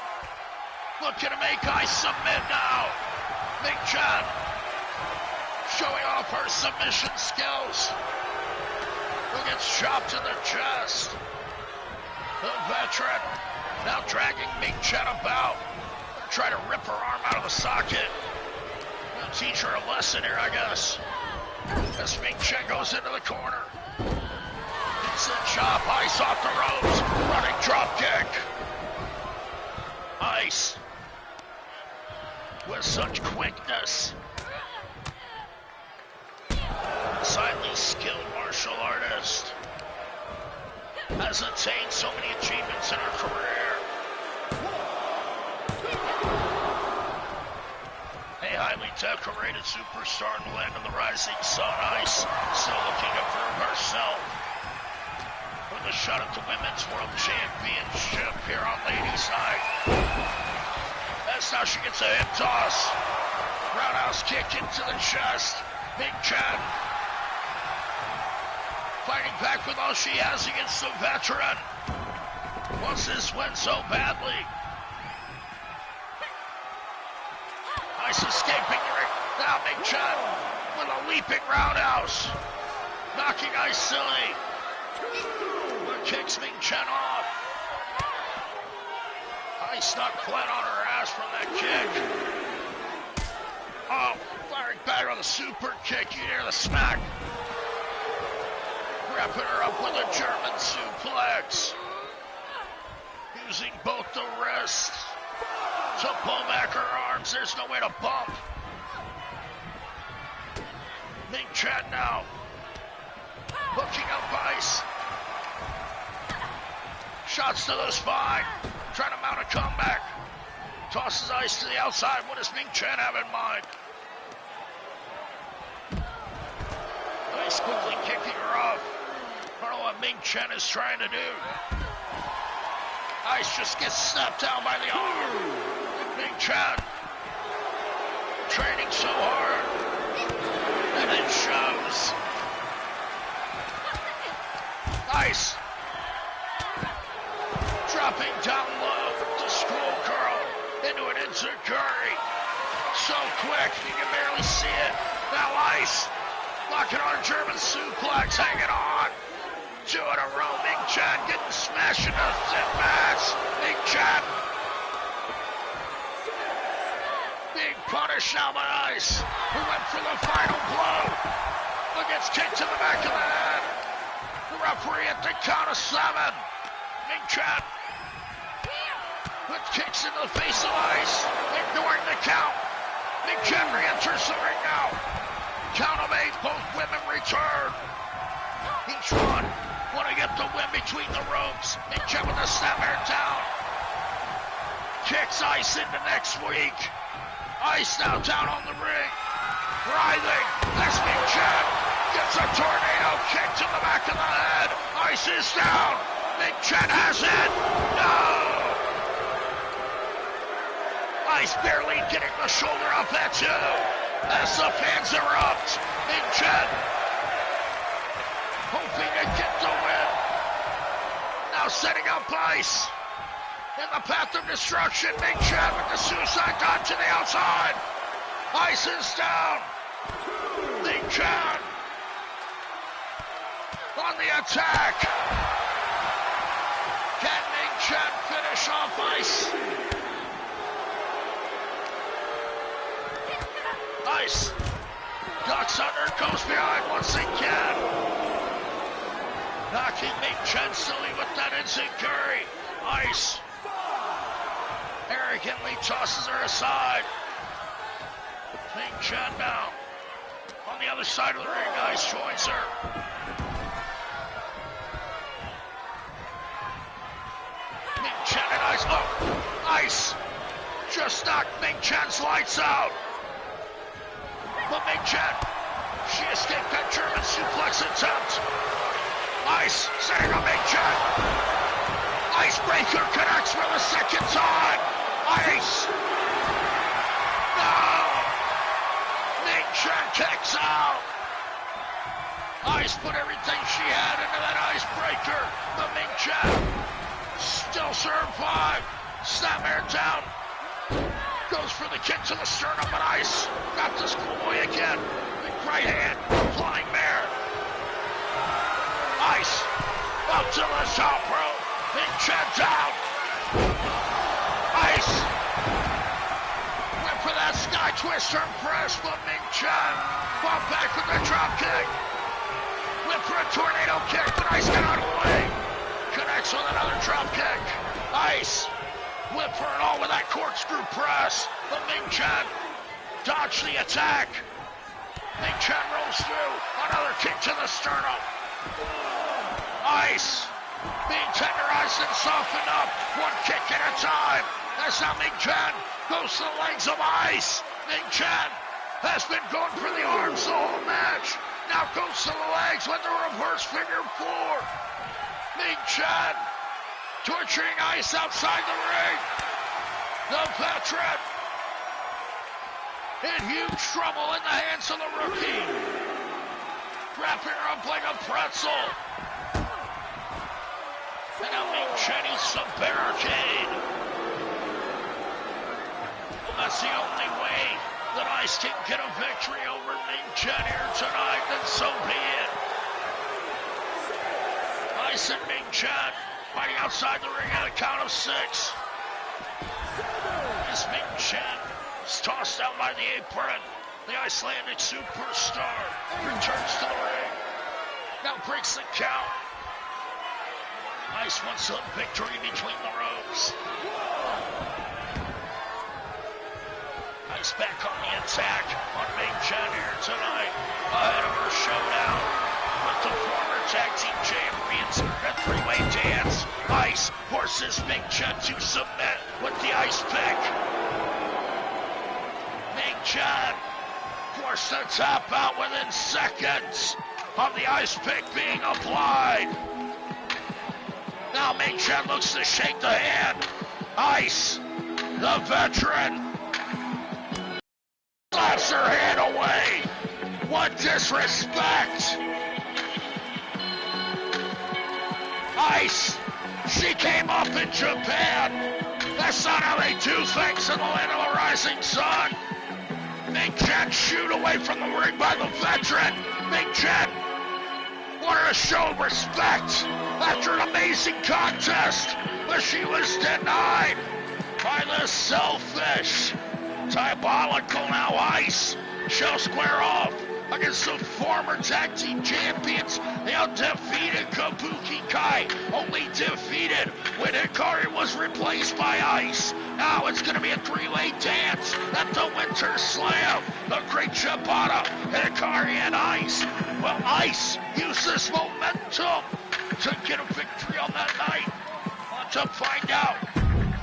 looking to make Ice submit now. Ming Chen showing off her submission skills. Who gets chopped in the chest. The veteran now dragging Ming Chen about. Try to rip her arm out of the socket. Gonna teach her a lesson here, I guess. As Ming Chen goes into the corner. Instant chop, Ice off the ropes. Running drop kick. Ice with such quickness. This highly skilled martial artist has attained so many achievements in her career. A highly decorated superstar in the land of the rising sun. Ice still looking to prove herself with a shot at the Women's World Championship here on Ladies Night. That's how she gets a hip toss. Roundhouse kick into the chest. Ming Chen fighting back with all she has against the veteran. Wants this win so badly. Ice escaping the ring. Now Ming Chen with a leaping roundhouse. Knocking Ice silly. But kicks Ming Chen off. Ice knocked flat on her ass from that kick. Oh, firing back on the super kick. You hear the smack. Wrapping her up with a German suplex. Using both the wrists to pull back her arms. There's no way to bump. Ming Chen now hooking up Ice. Shots to the spine. Trying to mount a comeback. Tosses Ice to the outside. What does Ming Chen have in mind? Ice quickly kicking her off. I don't know what Ming Chen is trying to do. Ice just gets snapped down by the arm. Ming Chen training so hard. And it shows. Ice dropping down low to schoolgirl into an insecurity. quick. You can barely see it. Now Ice locking on a German suplex, hanging on. 2 in a row. Ming Chen getting smashed into the thin mats. Ming Chen being punished now by Ice, who went for the final blow, but gets kicked to the back of the head. The referee at the count of 7. Ming Chen puts kicks into the face of Ice, ignoring the count. Ming Chen re-enters the ring now. Count of 8, both women return. Each one want to get the win between the ropes. Ming Chen with the snapmare down. Kicks Ice into next week. Ice now down on the ring. Writhing as Ming Chen gets a tornado kick to the back of the head. Ice is down. Ming Chen has it. No! Ice barely getting the shoulder up at 2 as the fans erupt. Ming Chen hoping to get the win. Now setting up Ice in the path of destruction. Ming Chen with the suicide dive to the outside. Ice is down. Ming Chen on the attack. Can Ming Chen finish off Ice? Ice ducks under, goes behind once again. Knocking Ming Chen silly with that enziguri. Ice arrogantly tosses her aside. Ming Chen now on the other side of the ring. Ice joins her. Ming Chen and Ice. Oh, Ice just knocked Ming Chen's lights out. But Ming Chen, she escaped that German suplex attempt. Ice setting up Ming Chen. Icebreaker connects for the second time. Ice. No. Ming Chen kicks out. Ice put everything she had into that icebreaker. But Ming Chen still survived. Snapmare down. Goes for the kick to the sternum, but Ice got the schoolboy again. Big right hand, flying mare. Ice up to the top rope. Ming Chen down. Ice went for that sky twister and press, but Ming Chen fought back with the drop kick. Went for a tornado kick, but Ice got out of the way. Connects with another drop kick. Ice whip for it all with that corkscrew press, but Ming Chen dodged the attack. Ming Chen rolls through, another kick to the sternum. Ice being tenderized and softened up, one kick at a time. That's how Ming Chen goes to the legs of Ice. Ming Chen has been going for the arms the whole match. Now goes to the legs with the reverse figure 4. Ming Chen torturing Ice outside the ring. The veteran in huge trouble in the hands of the rookie. Wrapping her up like a pretzel. And now Ming Chen eats the barricade. That's the only way that Ice can get a victory over Ming Chen here tonight, then so be it. Ice and Ming Chen fighting outside the ring at a count of 6. As Ming Chen is tossed out by the apron, the Icelandic superstar returns to the ring. Now breaks the count. Ice wants a victory between the ropes. Ice back on the attack on Ming Chen here tonight, ahead of her showdown with the former tag team champions at three-way dance. Ice forces Ming Chen to submit with the ice pick. Ming Chen forced to tap out within seconds of the ice pick being applied. Now Ming Chen looks to shake the hand. Ice, the veteran, slaps her hand away. What disrespect! Ice, she came up in Japan. That's not how they do things in the land of the rising sun. Big Jet shoot away from the ring by the veteran. Big Jet wanted to show respect after an amazing contest, but she was denied by the selfish, diabolical now Ice. She'll square off against the former tag team champions, the undefeated Kabuki Kai, only defeated when Hikari was replaced by Ice. Now it's going to be a three-way dance at the Winter Slam. The Great Shibata, Hikari, and Ice. Well, Ice used this momentum to get a victory on that night. To find out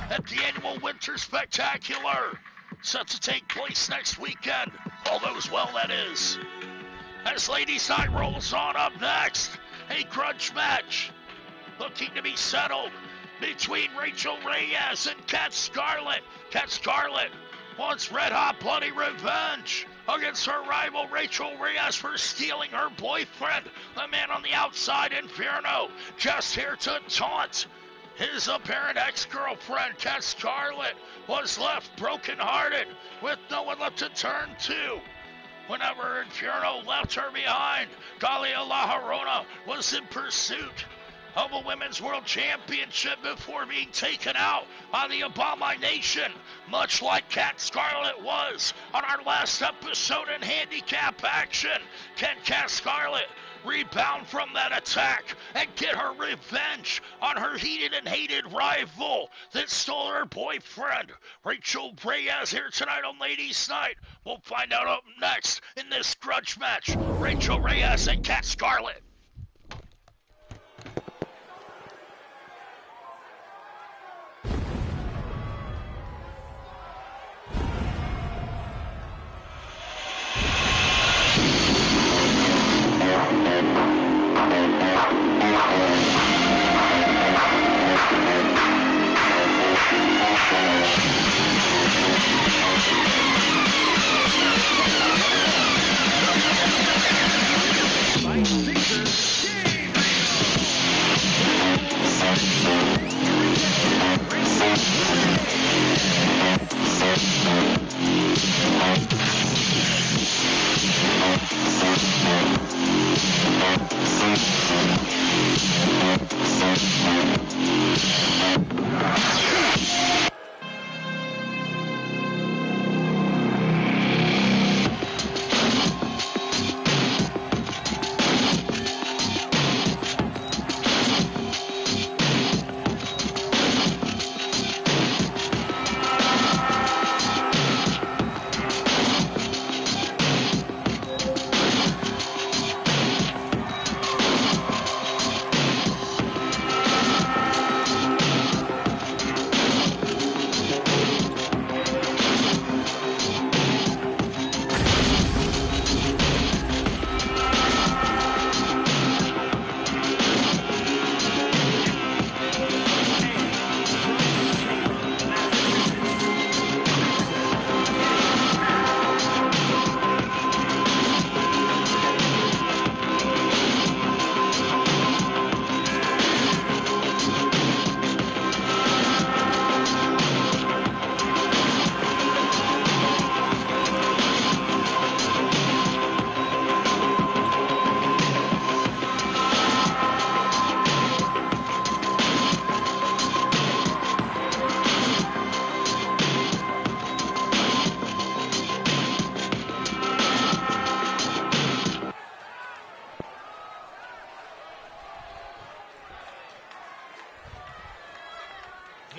at the annual Winter Spectacular, set to take place next weekend. All those well, that is. As Ladies Night rolls on up next, a grudge match looking to be settled between Rachel Reyes and Kat Scarlett. Kat Scarlett wants red hot bloody revenge against her rival Rachel Reyes for stealing her boyfriend, the man on the outside, Inferno, just here to taunt his apparent ex-girlfriend. Kat Scarlett was left brokenhearted with no one left to turn to. Whenever Inferno left her behind, Galia La Llorona was in pursuit of a Women's World Championship before being taken out by the Abomination, much like Kat Scarlett was on our last episode in Handicap Action. Can Kat Scarlett rebound from that attack and get her revenge on her heated and hated rival that stole her boyfriend? Rachel Reyes here tonight on Ladies Night. We'll find out up next in this grudge match. Rachel Reyes and Kat Scarlett.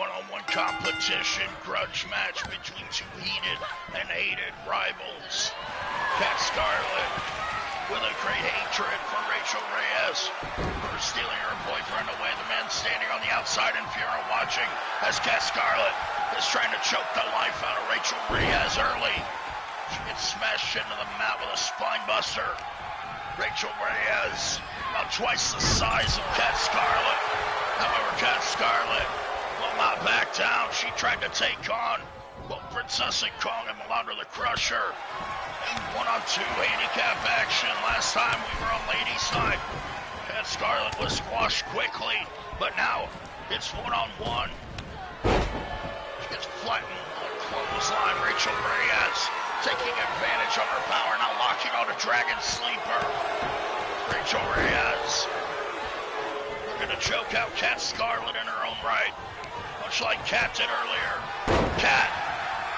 One-on-one competition grudge match between two heated and hated rivals. Kat Scarlett with a great hatred for Rachel Reyes for stealing her boyfriend away. The man standing on the outside in fear of watching as Kat Scarlett is trying to choke the life out of Rachel Reyes early. She gets smashed into the mat with a spine buster. Rachel Reyes about twice the size of Kat Scarlett. However, Kat Scarlett will not back down. She tried to take on both Princess and Kong and Melandra the Crusher in one-on-two handicap action. Last time we were on Ladies Night, Kat Scarlett was squashed quickly, but now it's one-on-one. She gets flattened on a clothesline. Rachel Reyes taking advantage of her power, now locking on a Dragon Sleeper. Rachel Reyes looking to choke out Cat Scarlet in her own right, much like Cat did earlier. Cat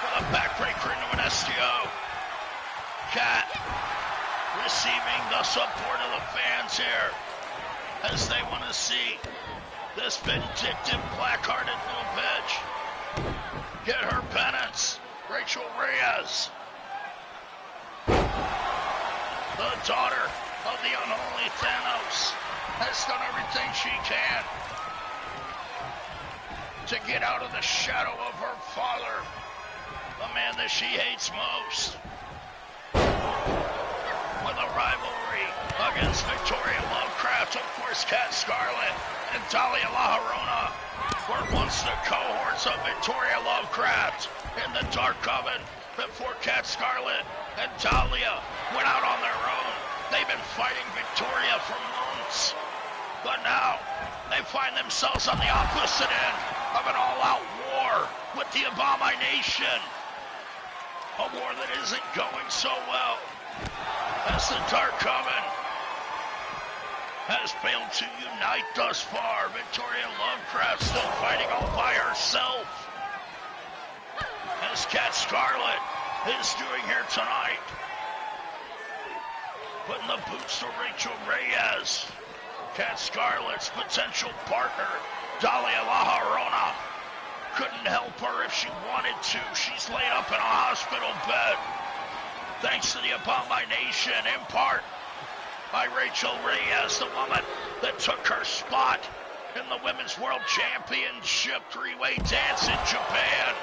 with a backbreaker into an STO. Cat receiving the support of the fans here as they want to see this vindictive, black-hearted little bitch get her penance. Rachel Reyes, the daughter of the unholy Thanos, has done everything she can to get out of the shadow of her father, the man that she hates most. With a rivalry against Victoria Lovecraft, of course, Cat Scarlet and Dahlia La Llorona were once the cohorts of Victoria Lovecraft in the Dark Coven before Cat Scarlet and Dahlia went out on their own. They've been fighting Victoria for months, but now they find themselves on the opposite end of an all-out war with the Abomination. A war that isn't going so well, as the Dark Coven has failed to unite thus far. Victoria Lovecraft still fighting all by herself, as Cat Scarlet is doing here tonight. Putting the boots to Rachel Reyes, Cat Scarlet's potential partner, Dahlia La Llorona, couldn't help her if she wanted to. She's laid up in a hospital bed, thanks to the Abomination, in part by Rachel Reyes, the woman that took her spot in the Women's World Championship three-way dance in Japan.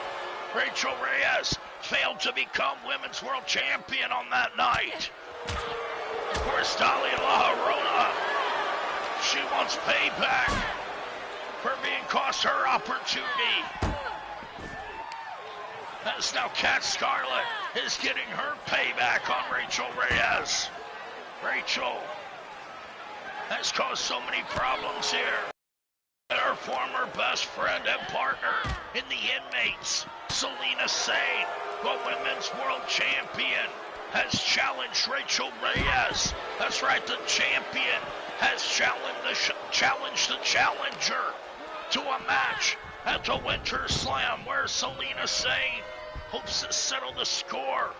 Rachel Reyes failed to become Women's World Champion on that night. Of course, Dahlia La Llorona, she wants payback for being cost her opportunity. As now Cat Scarlet is getting her payback on Rachel Reyes. Rachel has caused so many problems here. Her former best friend and partner in the Inmates, Selena Sane, the Women's World Champion, has challenged Rachel Reyes. That's right, the champion has challenged the challenger to a match at the Winter Slam, where Selena Sane hopes to settle the score,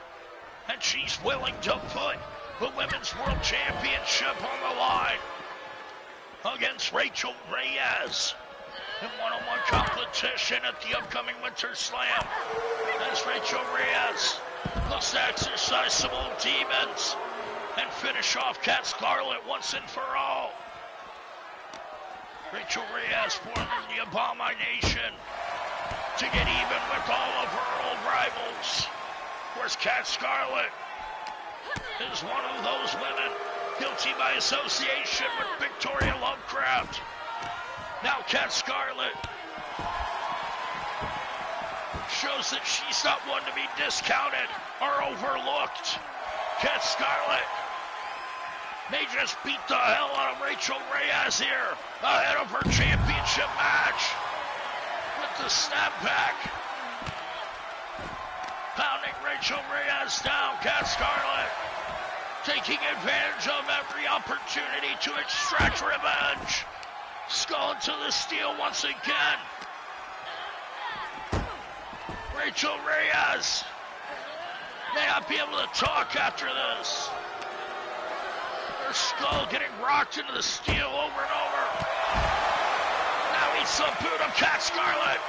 and she's willing to put the Women's World Championship on the line against Rachel Reyes in one-on-one competition at the upcoming Winter Slam, as Rachel Reyes looks to exercise some old demons and finish off Cat Scarlet once and for all. Rachel Reyes forming the Abomination to get even with all of her old rivals. Of course, Cat Scarlet is one of those women guilty by association with Victoria Lovecraft. Now Cat Scarlet shows that she's not one to be discounted or overlooked. Cat Scarlet may just beat the hell out of Rachel Reyes here ahead of her championship match. With the snapback, pounding Rachel Reyes down. Cat Scarlet taking advantage of every opportunity to extract revenge. Skull into the steel once again. Rachel Reyes may not be able to talk after this. Her skull getting rocked into the steel over and over. Now he's the boot of Cat Scarlet.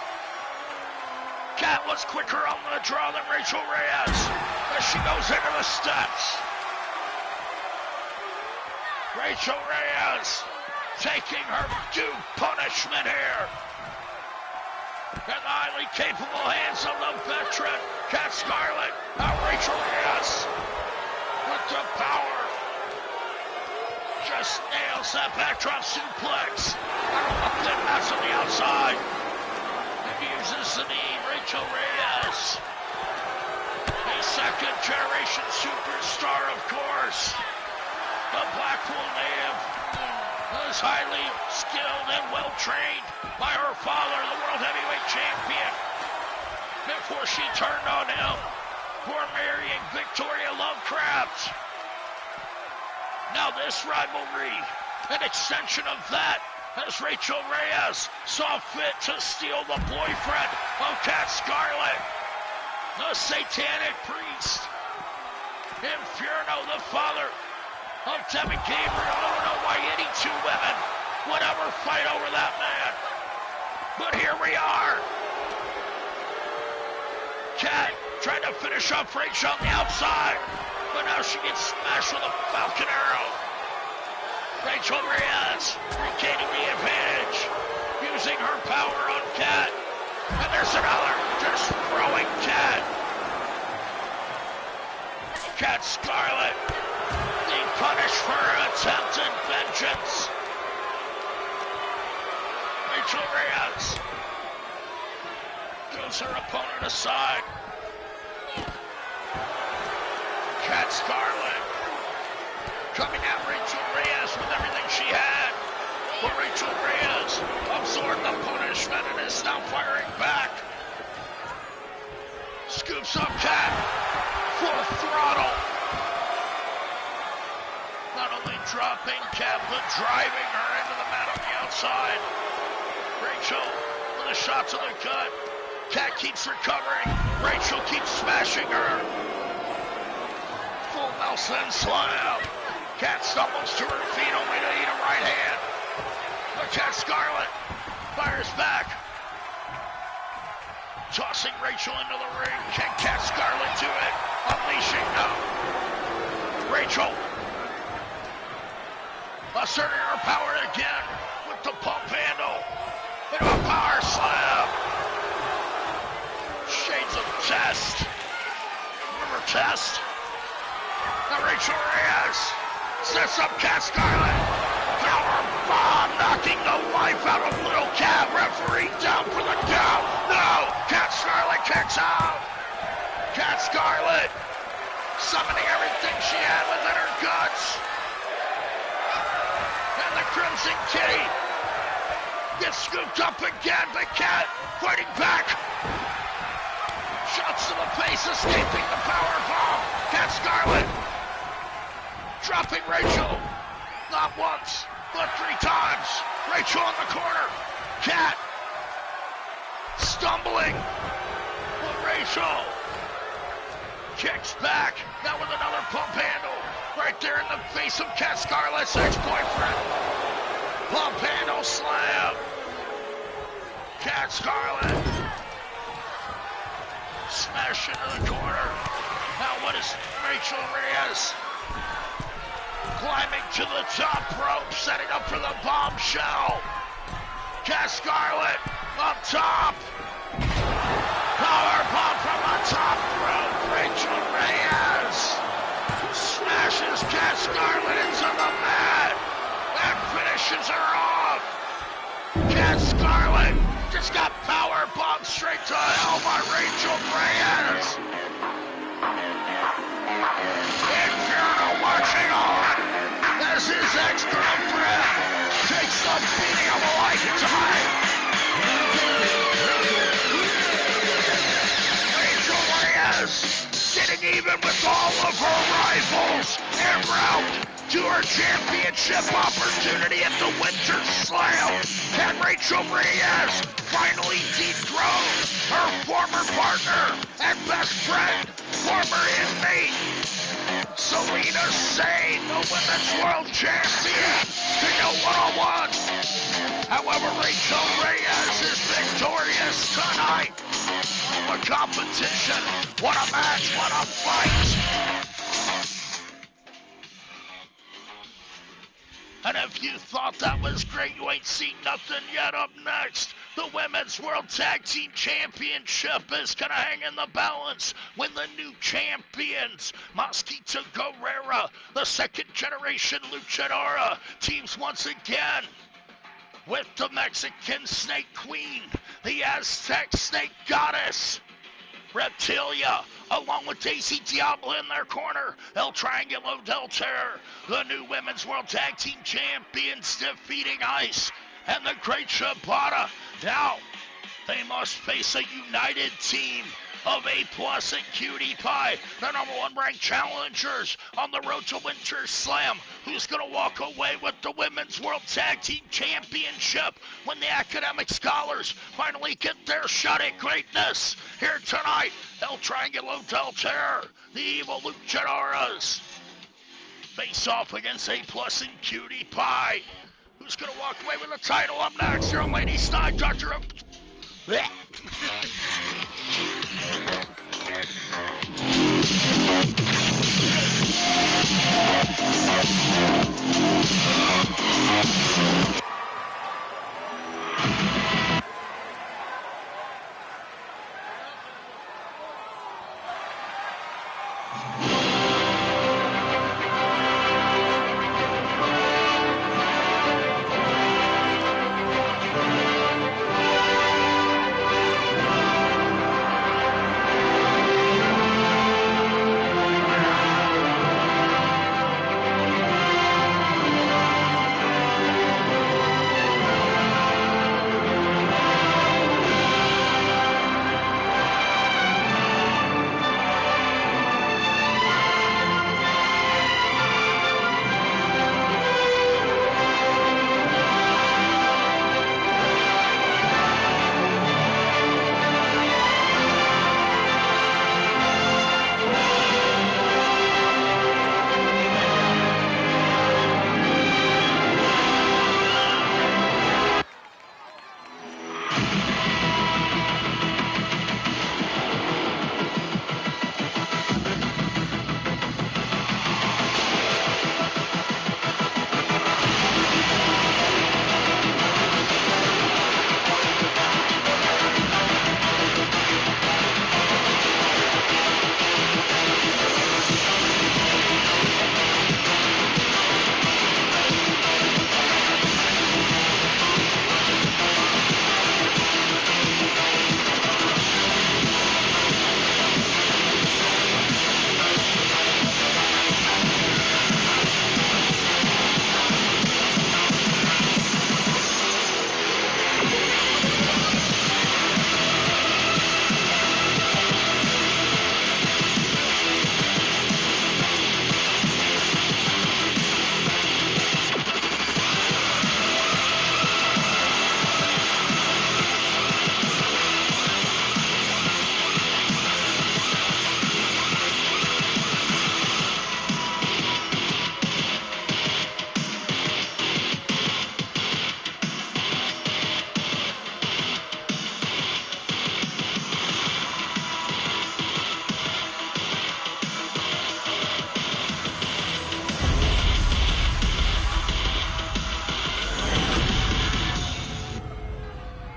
Cat was quicker on the draw than Rachel Reyes as she goes into the steps. Rachel Reyes taking her due punishment here. In the highly capable hands of the veteran Cat Scarlet. Now Rachel Reyes with the power just nails that backdrop suplex. Then that's on the outside. And uses the knee. Rachel Reyes, a second generation superstar, of course. The Blackpool native was highly skilled and well trained by her father, the World Heavyweight Champion, before she turned on him for marrying Victoria Lovecraft. Now this rivalry, an extension of that, as Rachel Reyes saw fit to steal the boyfriend of Cat Scarlet, the satanic priest. Inferno, the father of Devin Gabriel. I don't know why any two women would ever fight over that man. But here we are. Cat trying to finish up Rachel on the outside, but now she gets smashed with a Falcon Arrow. Rachel Reyes regaining the advantage, using her power on Cat. And there's another, just throwing Cat. Cat Scarlet being punished for her attempted vengeance. Rachel Reyes throws her opponent aside. Cat Scarlet coming at Rachel Reyes with everything she had. But Rachel Reyes absorbed the punishment and is now firing back. Scoops up Cat, full throttle. Not only dropping Cat, but driving her into the mat on the outside. Rachel with a shot to the gut. Cat keeps recovering. Rachel keeps smashing her. Full Nelson slam. Cat stumbles to her feet only to eat a right hand. But Cat Scarlet fires back. Tossing Rachel into the ring. Can Cat Scarlet do it? Unleashing no. Rachel asserting her power again with the pump handle. Into a power slam. Shades of test. Remember test? Now Rachel Reyes sets up Cat Scarlet. Power bomb, knocking the life out of little Cat. Referee down for the count. No, Cat Scarlet kicks out. Cat Scarlet summoning everything she had within her guts. And the Crimson Kitty gets scooped up again, but Cat fighting back. Shots to the face, escaping the power bomb. Cat Scarlet dropping Rachel, not once, but 3 times. Rachel in the corner. Cat stumbling, but Rachel kicks back, now with another pump handle, right there in the face of Cat Scarlet's ex-boyfriend. Pump handle slam. Cat Scarlet smash into the corner. Now what is Rachel Reyes? Climbing to the top rope, setting up for the bombshell. Cat Scarlet up top. Power bomb from the top rope. Rachel Reyes smashes Cat Scarlet into the mat and finishes her off. Cat Scarlet just got power bombed straight to hell by Rachel Reyes. Inferno watching on as his ex-girlfriend takes the beating of a lifetime. Rachel Reyes getting even with all of her rivals en route to her championship opportunity at the Winter Slam. Can Rachel Reyes finally dethrone her former partner and best friend, former inmate Selena Sane, the Women's World Champion, to go one-on-one. However, Rachel Reyes is victorious tonight. The competition, what a match, what a fight. And if you thought that was great, you ain't seen nothing yet. Up next, the Women's World Tag Team Championship is gonna hang in the balance when the new champions, Mosquita Guerrera, the second generation luchadora, teams once again with the Mexican Snake Queen, the Aztec Snake Goddess, Reptilia, along with Daisy Diablo in their corner. El Triangulo del Terror, the new Women's World Tag Team Champions, defeating Ice and the Great Shibata. Now, they must face a united team of A Plus and Cutie Pie, the #1 ranked challengers on the road to Winter Slam. Who's going to walk away with the Women's World Tag Team Championship when the Academic Scholars finally get their shot at greatness here tonight? El Triangulo del Terror, the Evil Luchadoras, face off against A Plus and Cutie Pie. Who's going to walk away with the title? Up next here on Ladies Night, Dr.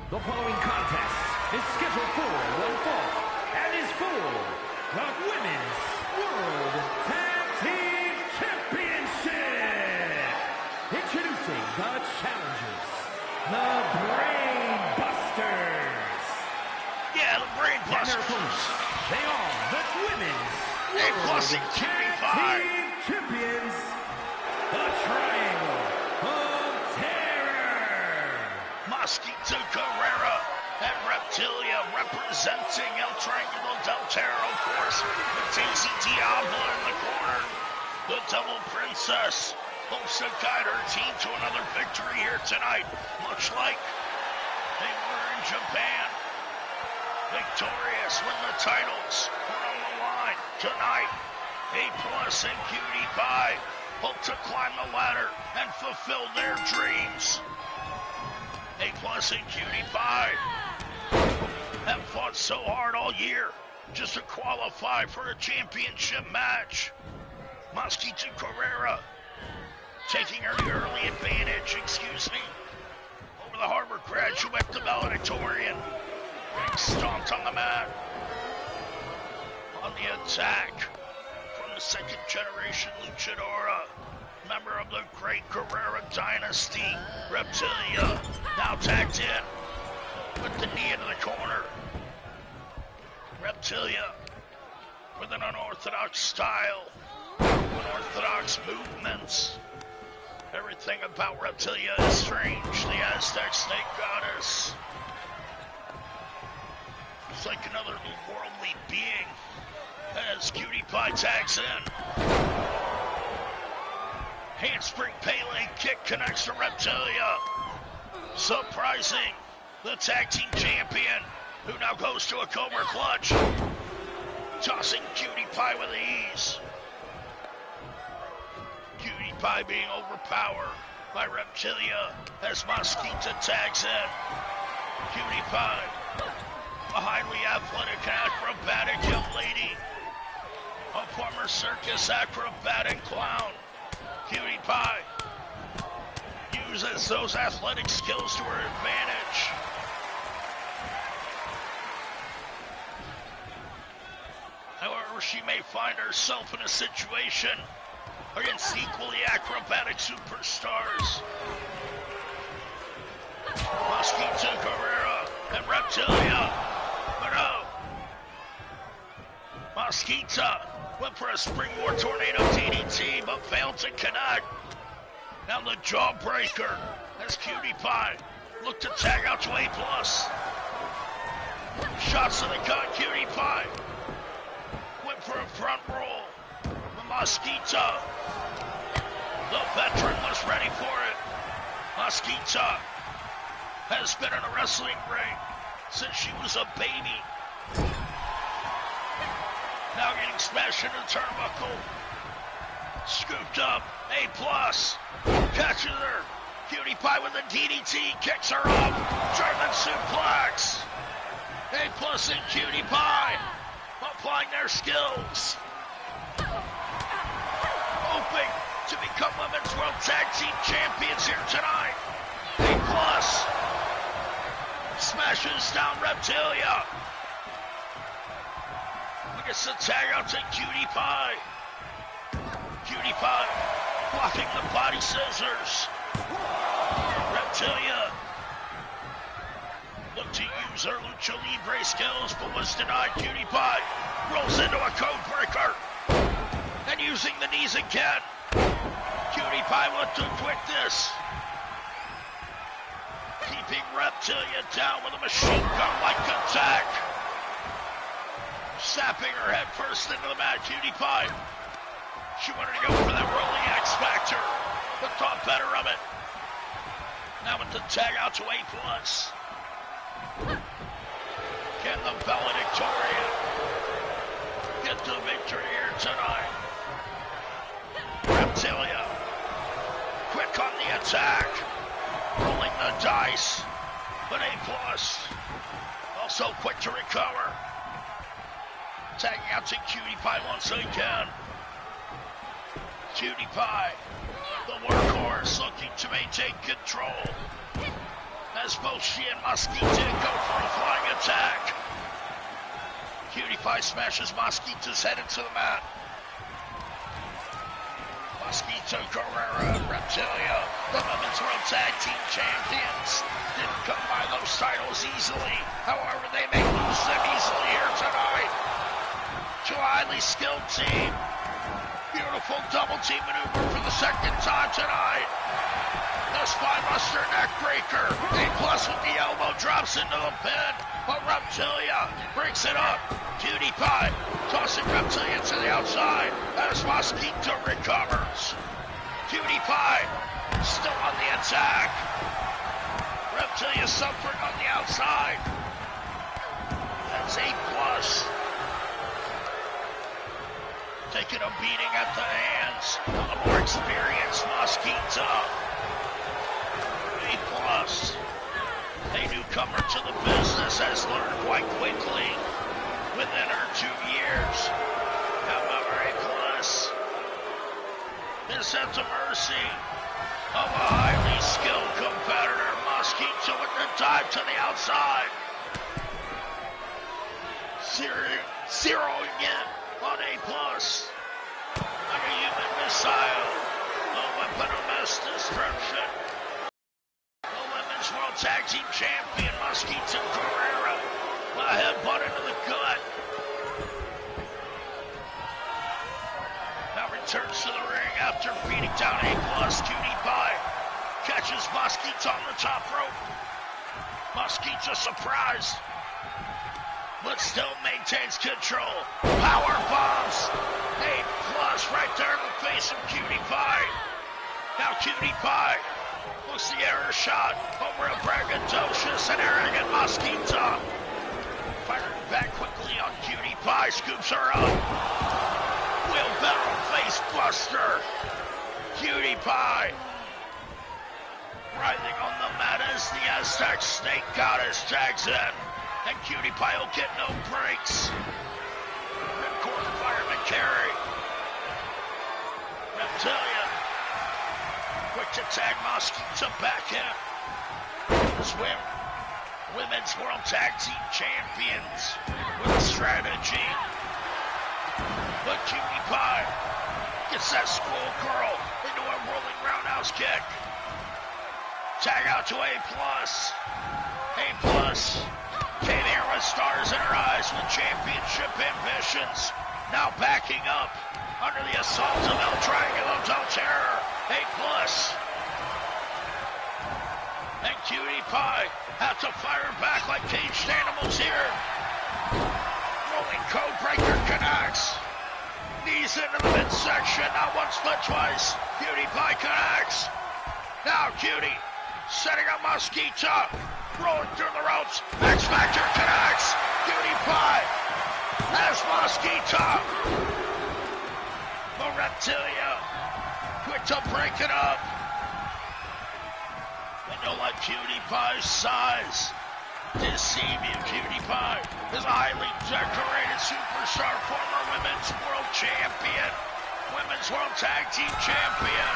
The following contest is scheduled for one fall and is for the Women's World Tag Team Championship. Introducing the challengers, the Brain Busters. Yeah, the Brain And their Busters. opponents, they are the Women's A Plus and World Cutie Tag Pie. Team Champions, the Triangle of Terror. Mosquito Carrera and Reptilia representing El Triangulo del Terror, of course, with Daisy Diablo in the corner. The Devil Princess hopes to guide her team to another victory here tonight, much like they were in Japan. Victorious when the titles were on the line tonight. A Plus and Cutie Pie hope to climb the ladder and fulfill their dreams. A Plus and Cutie Pie have fought so hard all year just to qualify for a championship match. Mosquito Carrera taking her early advantage, over the Harvard graduate, the valedictorian, being stomped on the mat. On the attack from the second generation luchadora, member of the great Guerrera dynasty, Reptilia, now tagged in with the knee into the corner. Reptilia with an unorthodox style, unorthodox movements. Everything about Reptilia is strange. The Aztec snake goddess. like another worldly being as Cutie Pie tags in. Handspring Pele kick connects to Reptilia. Surprising the tag team champion, who now goes to a Cobra clutch. Tossing Cutie Pie with ease. Cutie Pie being overpowered by Reptilia as Mosquita tags in. Cutie Pie, a highly athletic and acrobatic young lady. A former circus acrobatic clown. Cutie Pie uses those athletic skills to her advantage. However, she may find herself in a situation against equally acrobatic superstars. Mosquita, Guerrera, and Reptilia. But no. Mosquita went for a springboard tornado DDT, but failed to connect. Now the jawbreaker as Cutie Pie looked to tag out to A+. Shots to the gut, Cutie Pie went for a front roll. Mosquita, the veteran, was ready for it. Mosquita has been in a wrestling ring since she was a baby. Now getting smashed into the turnbuckle. Scooped up. A+. Catches her. Cutie Pie with a DDT. Kicks her up. German suplex. A+ and Cutie Pie applying their skills. Hoping to become Women's World Tag Team Champions here tonight. A+ smashes down Reptilia. Gets the tag out to Cutie Pie. Cutie Pie blocking the body scissors. Reptilia looked to use her Lucha Libre skills, but was denied. Cutie Pie rolls into a code breaker and using the knees again. Cutie Pie looked to quit this. Keeping Reptilia down with a machine gun-like attack. Sapping her head first into the mat, Cutie Pie. She wanted to go for that rolling X Factor, but thought better of it. Now with the tag out to A+. Can the valedictorian get the victory here tonight? Reptilia, quick on the attack, rolling the dice, but A+. Also quick to recover. Tagging out to Cutie Pie once again. Cutie Pie, the workhorse, looking to maintain control. As both she and Mosquita go for a flying attack. Cutie Pie smashes Mosquita's head into the mat. Mosquito, Guerrera, and Reptilia, the Women's World Tag Team Champions, didn't come by those titles easily. However, they may lose them easily here tonight. To a highly skilled team. Beautiful double team maneuver for the second time tonight. The spinebuster neck breaker. A+ with the elbow drops into the pin. But Reptilia breaks it up. Cutie Pie tossing Reptilia to the outside as Mosquito recovers. Cutie Pie still on the attack. Reptilia suffering on the outside. That's A+. Taking a beating at the hands of the more experienced Mosquita. A+, a newcomer to the business, has learned quite quickly within her 2 years. However, A+ is at the mercy of a highly skilled competitor. Mosquita with the dive to the outside. Zeroing in on A+, like a human missile, a weapon of mass destruction. The Women's World Tag Team Champion, Mosquita Guerrera, a headbutt into the gut. Now returns to the ring after beating down A+. Cutie Pie catches Mosquita on the top rope. Mosquita surprised. but still maintains control. Power bombs. A plus right there in the face of Cutie Pie. Now Cutie Pie looks the error shot over a braggadocious and arrogant Mosquita. Firing back quickly on Cutie Pie, scoops her up. Wheelbarrow face buster. Cutie Pie. Writhing on the mat as the Aztec Snake Goddess tags in. And Cutie Pie will get no breaks. Ripcord fireman carry. Reptilia. Quick to tag Mosquita back in. Swim. Women's World Tag Team Champions with strategy. But Cutie Pie gets that schoolgirl into a rolling roundhouse kick. Tag out to A+. A+ came here with stars in her eyes with championship ambitions. Now backing up under the assault of El Triangulo del Terror. A+. And Cutie Pie had to fire back like caged animals here. Rolling code breaker connects. Knees into the midsection, not once but twice. Cutie Pie connects. Now Cutie setting up Mosquita. Rolling through the ropes. X Factor connects. Cutie Pie has Mosquita. The Reptilia quick to break it up. And don't let Cutie Pie's size deceive you. Cutie Pie is a highly decorated superstar, former Women's World Champion, Women's World Tag Team Champion.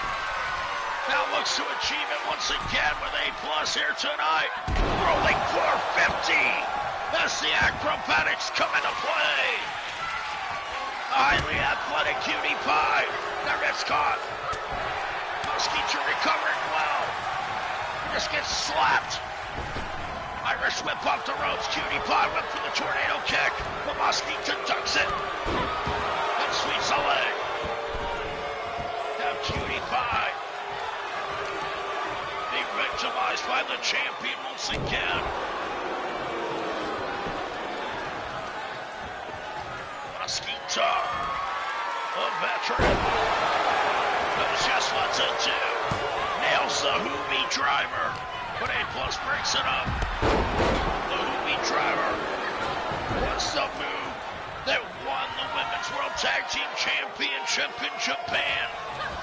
Now looks to achieve it once again with A+ here tonight. Rolling 450 as the acrobatics come into play. A highly athletic Cutie Pie that gets caught. Mosquito recovering well. Just gets slapped. Irish whip off the ropes. Cutie Pie went for the tornado kick, but Mosquito ducks it and sweeps the leg. Now Cutie Pie being victimized by the champion once again. Mosquito, a veteran, knows just what to do. Nails the Hoobie driver, but A+ breaks it up. The Hoobie driver was the move that won the Women's World Tag Team Championship in Japan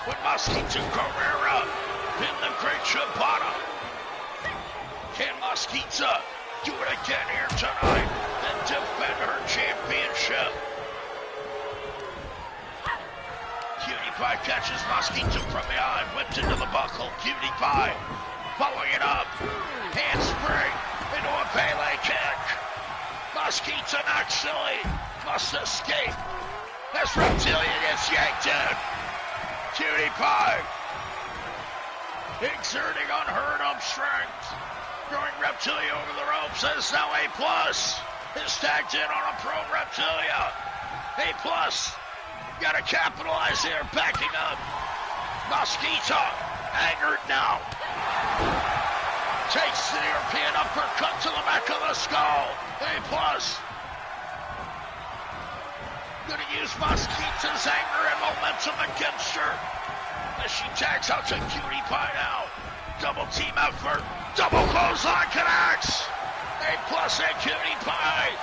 with Mosquito Carrera in the Great Shibata. Can Mosquito do it again here tonight and defend her championship? Cutie Pie catches Mosquito from behind, whipped into the buckle. Cutie Pie following it up. Handspring into a Pele kick. Mosquito not silly. Must escape. As Reptilia gets yanked in. Cutie Pie exerting unheard of strength. Throwing Reptilia over the ropes as now A+ is tagged in on a prone Reptilia. A+. Gotta capitalize here, backing up. Mosquito, angered now. Takes the European uppercut to the back of the skull. A+. Gonna use Mosquito's anger and momentum against her. As she tags out to Cutie Pie now. Double team effort. Double clothesline connects. A+ and Cutie Pie.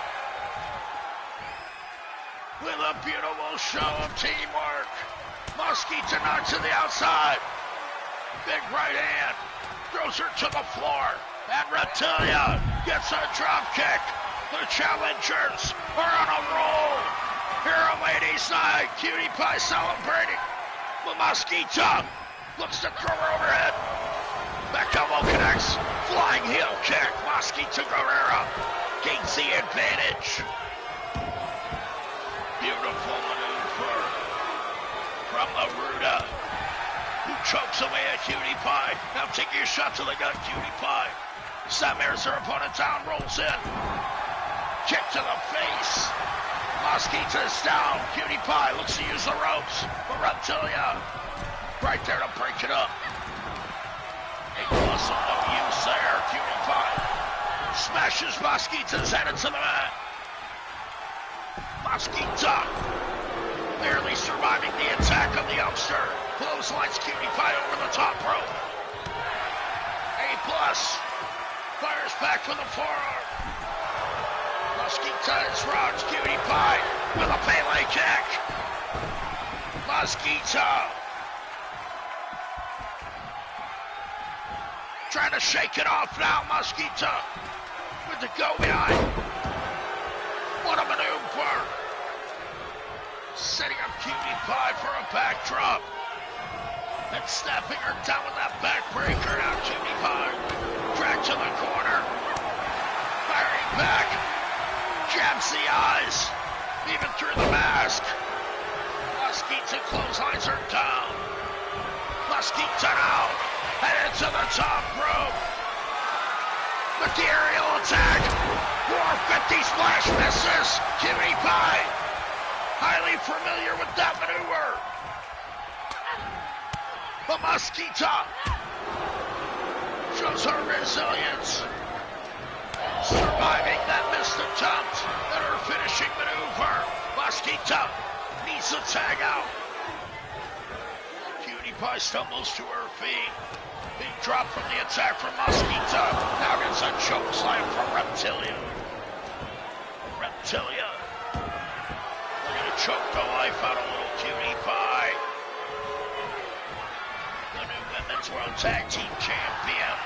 With a beautiful show of teamwork. Mosquito knocks to the outside. Big right hand. Throws her to the floor. And Reptilia gets a drop kick. The challengers are on a roll. Here on Ladies Night. Cutie Pie celebrating. But Mosquito looks to throw her overhead. Back elbow connects. Flying heel kick. Mosquito Guerrera gains the advantage. Beautiful maneuver from Laruda, who chokes away at Cutie Pie. Now taking a shot to the gut, Cutie Pie. Samares her opponent down, rolls in. Kick to the face. Mosquito's down. Cutie Pie looks to use the ropes for Reptilia. Right there to break it up. A+ of no use there. Cutie Pie smashes Mosquito's head into the mat. Mosquita barely surviving the attack of the youngster. Clotheslines Cutie Pie over the top rope. A+. Fires back with a forearm. Mosquita is rocks Cutie Pie with a Pele kick. Mosquita trying to shake it off now. Mosquita with the go behind. What a maneuver. Setting up Cutie Pie for a backdrop. And snapping her down with that backbreaker. Now Cutie Pie dragged to the corner. Firing back. Jabs the eyes. Even through the mask. Mosquita clotheslines her down. Mosquita now. Headed to the top rope. With the aerial attack. 450 splash misses. Cutie Pie. Highly familiar with that maneuver. But Mosquita shows her resilience. Surviving that missed attempt and her finishing maneuver. Mosquita needs to tag out. Cutie Pie stumbles to her feet. Big drop from the attack from Mosquita. Now gets a choke slam from Reptilia. Reptilia looking to choke the life out of little Cutie Pie. The new Women's World Tag Team Champion.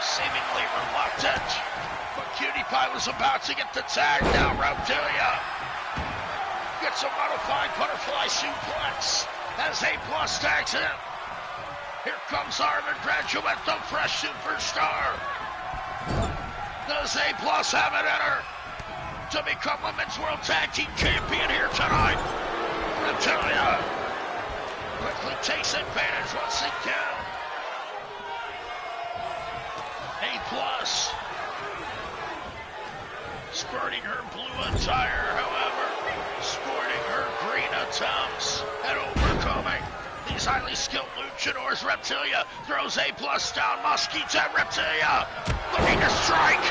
Seemingly reluctant, but Cutie Pie was about to get the tag. Now Reptilia gets a modified butterfly suplex as A+ tags in. Here comes our undergraduate, the fresh superstar. Does A+ have it in her to become Women's World Tag Team Champion here tonight? Reptilia quickly takes advantage once again. A+, spurting her blue attire, however, sporting her green attempts and overcoming these highly skilled luchadors. Reptilia throws A+ down. Mosquita. Reptilia looking to strike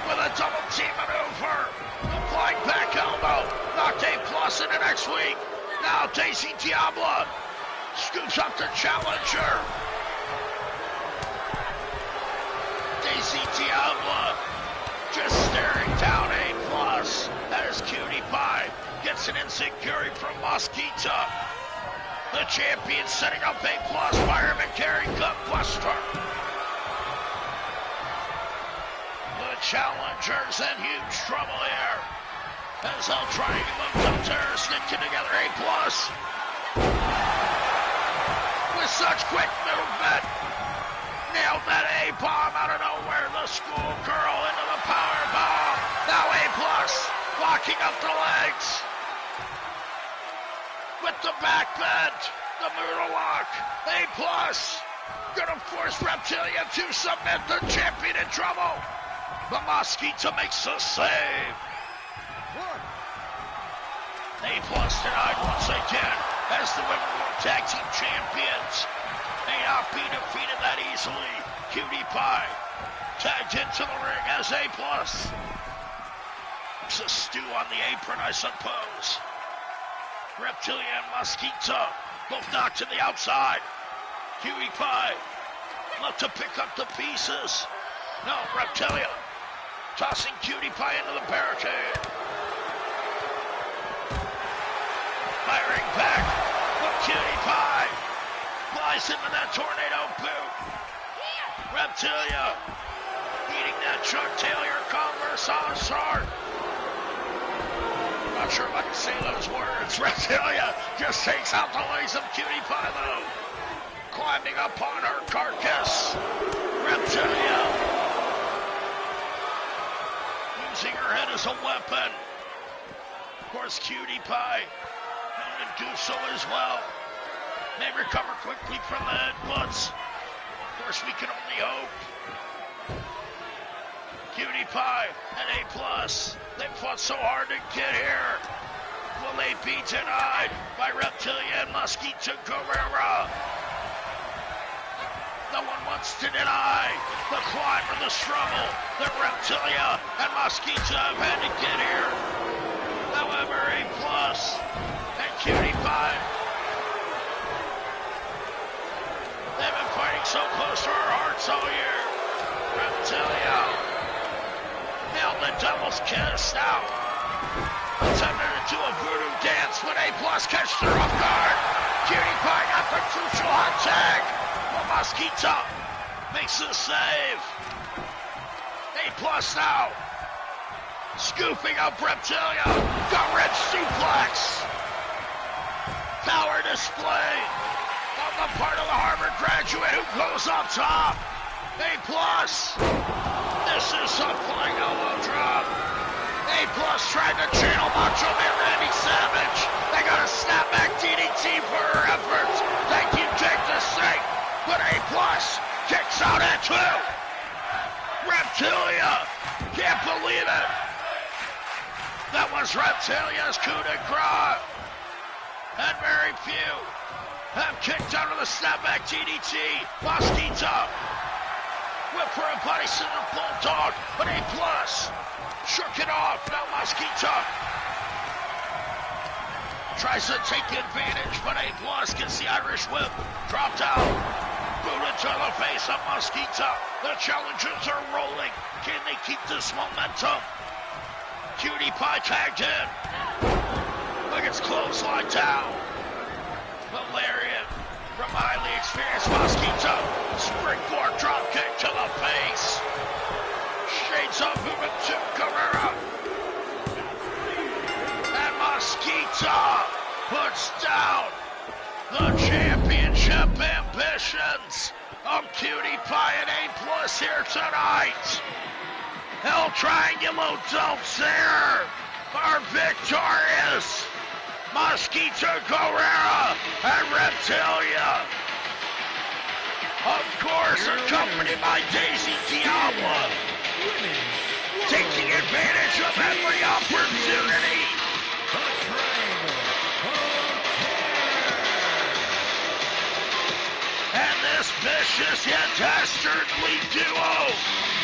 with a double team maneuver. A flying back elbow knocked A+ into next week. Now Daisy Diablo scoops up the challenger. Daisy Diablo just staring down A+ as Cutie Pie gets an insecurity from Mosquita. The champion setting up A+, fireman carry gut buster. The challengers in huge trouble here as El Triangle Terror sticking together. A+ with such quick movement. Nailed that A-bomb out of nowhere. The schoolgirl into the power bomb. Now A+ locking up the legs. With the back bend. The Moodle lock. A+ gonna force Reptilia to submit. The champion in trouble. But Mosquita makes the save. A+ denied once again as the Women's World Tag Team Champions. May not be defeated that easily. Cutie Pie tagged into the ring as A+. It's a stew on the apron, I suppose. Reptilia and Mosquita both knocked to the outside. Cutie Pie left to pick up the pieces. No, Reptilia tossing Cutie Pie into the barricade. Firing back with Cutie Pie. Flies into that tornado boot. Reptilia eating that Chuck Taylor Converse on start. Not sure if I can say those words. Reptilia just takes out the legs of Cutie Pie though. Climbing up on her carcass. Reptilia using her head as a weapon. Of course, Cutie Pie and do so as well. May recover quickly from the headbutts. Of course, we can only hope. Cutie Pie and A+, they fought so hard to get here. Will they be denied by Reptilia and Mosquita Guerrera? No one wants to deny the climb or the struggle that Reptilia and Mosquita have had to get here. However, A+ and Cutie Pie, they've been fighting so close to our hearts all year. Reptilia nailed the devil's kiss out. Attempted to do a voodoo dance when A+ catches her off guard. Cutie Pie got the crucial hot tag. But Mosquita makes the save. A+ now scooping up Reptilia. Got red suplex. Power display on the part of the Harvard graduate who goes on top. A+. This is a flying elbow drop. A+ tried to channel Macho Man Randy Savage. They got a snapback DDT for her efforts. Thank you, Jake the Snake. But A+ kicks out at 2. Reptilia can't believe it. That was Reptilia's coup de grace. And very few have kicked out of the snapback DDT. Mosquita whip for a body center bulldog, but A+ shook it off. Now Mosquita tries to take advantage, but A+ gets the Irish whip. Dropped out. Boot into the face of Mosquita. The challengers are rolling. Can they keep this momentum? Cutie Pie tagged in. Look, it's clothesline down. The lariat from highly experienced Mosquito. Springboard dropkick to the face. Shades of Juventud Carrera. And Mosquita puts down the championship ambitions of Cutie Pie and A+ here tonight. El Triangulo Delcer are victorious. Mosquito Carrera and Reptilia, of course, accompanied by Daisy Diablo, taking advantage of every opportunity. And this vicious yet dastardly duo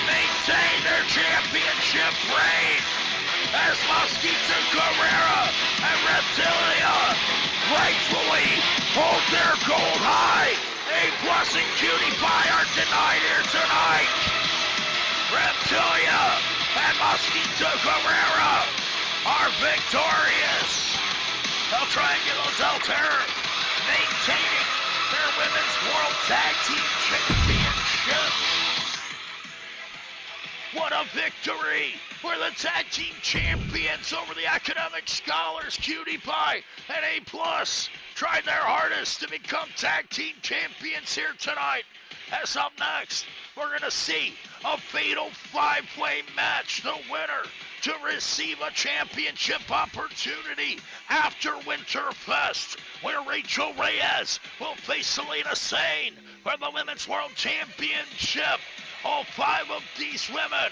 maintain their championship reign as Mosquito Carrera and Reptilia rightfully hold their gold high. A+ and Cutie Pie are denied here tonight. Reptilia and Mosquito Carrera are victorious. El Triangulo del Terror maintaining their Women's World Tag Team Championship. What a victory for the Tag Team Champions over the Academic Scholars. Cutie Pie and A+ tried their hardest to become Tag Team Champions here tonight. As up next, we're going to see a fatal 5-way match. The winner to receive a championship opportunity after Winterfest, where Rachel Reyes will face Selena Sane for the Women's World Championship. All 5 of these women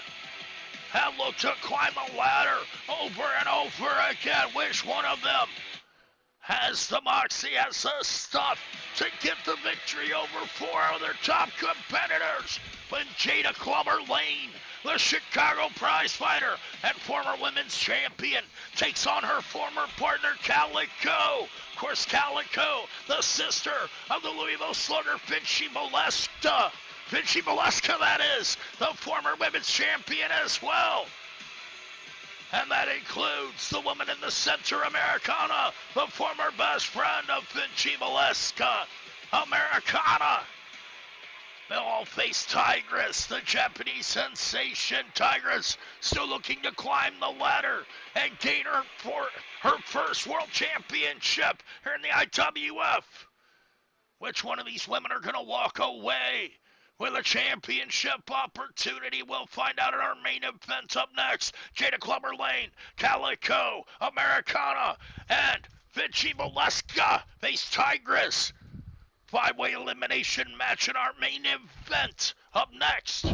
have looked to climb a ladder over and over again. Which one of them has the moxie, has the stuff to get the victory over 4 of their top competitors? When Jada Clubber Lane, the Chicago prize fighter and former women's champion, takes on her former partner Calico. Of course, Calico, the sister of the Louisville Slugger, Vinci Molesta. Vinci Molesca, that is, the former women's champion as well. And that includes the woman in the center, Americana, the former best friend of Vinci Molesca, Americana. They'll all face Tigress, the Japanese sensation. Tigress still looking to climb the ladder and gain her first world championship here in the IWF. Which one of these women are going to walk away with a championship opportunity? We'll find out in our main event. Up next, Jada Clubber Lane, Calico, Americana, and Vinci Molesca face Tigress. 5-way elimination match in our main event. Up next.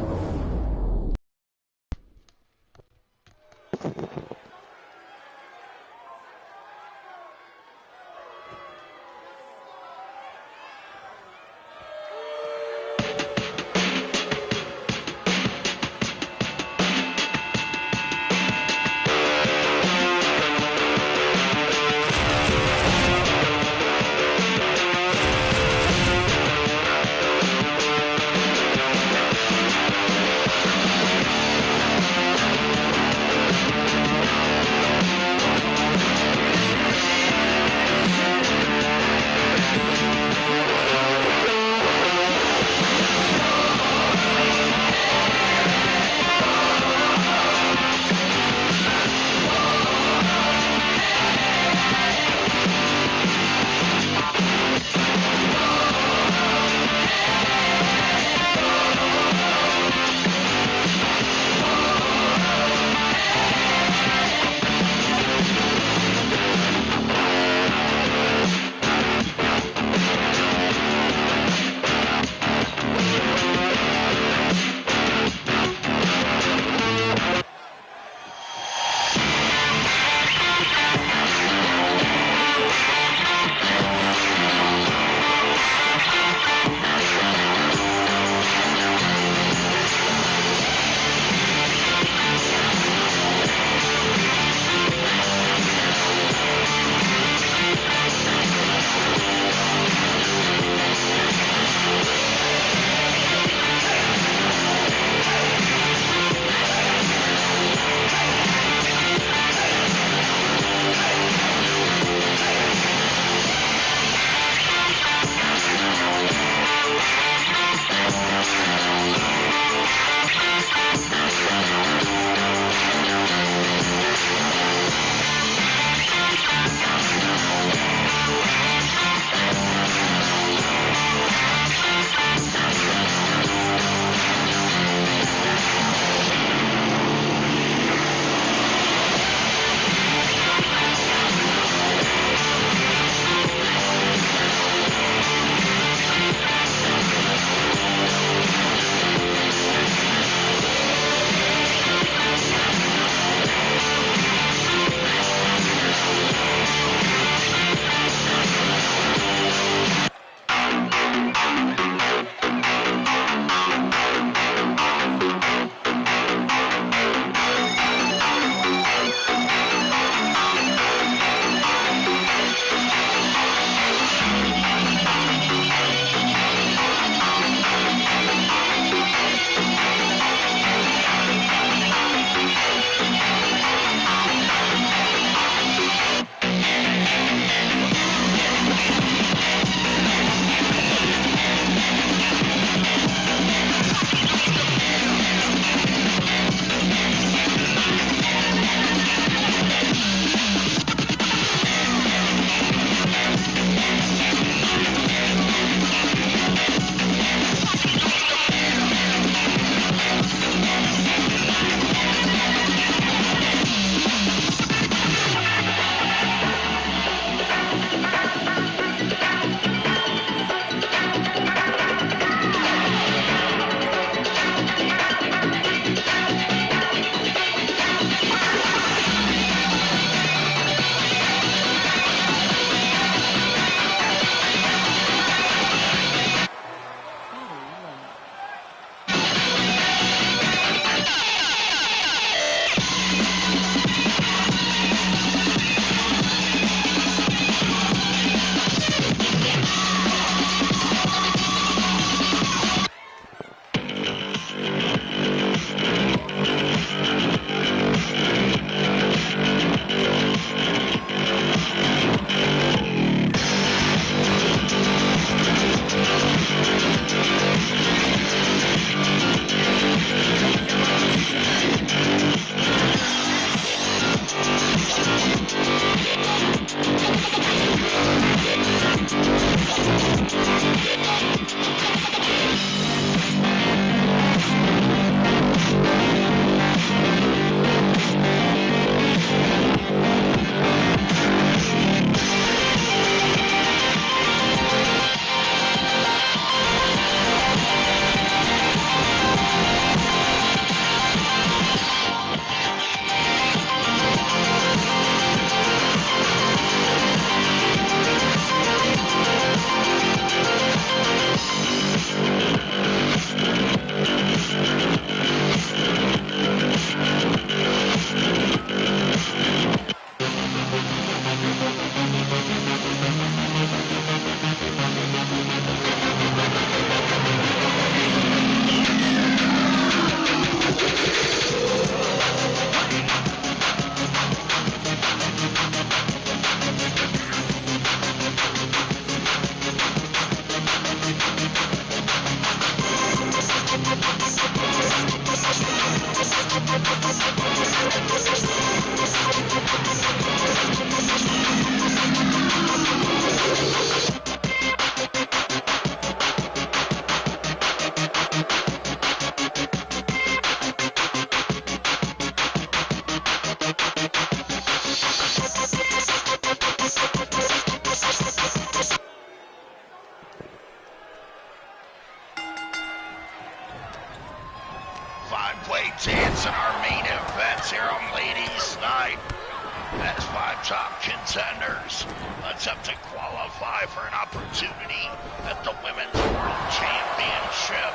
top contenders attempt to qualify for an opportunity at the Women's World Championship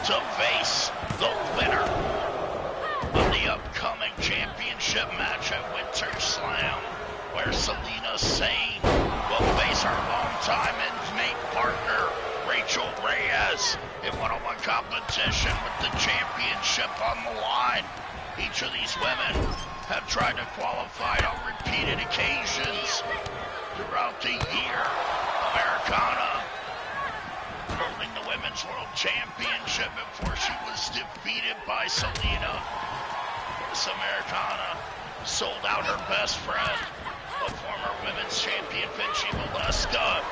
to face the winner of the upcoming championship match at Winter Slam, where Selena Sane will face her longtime inmate partner, Rachel Reyes, in one-on-one competition with the championship on the line. Each of these women have tried to qualify on repeated occasions throughout the year. Americana holding the Women's World Championship before she was defeated by Selena. This Americana sold out her best friend, the former women's champion Vinci Molesca,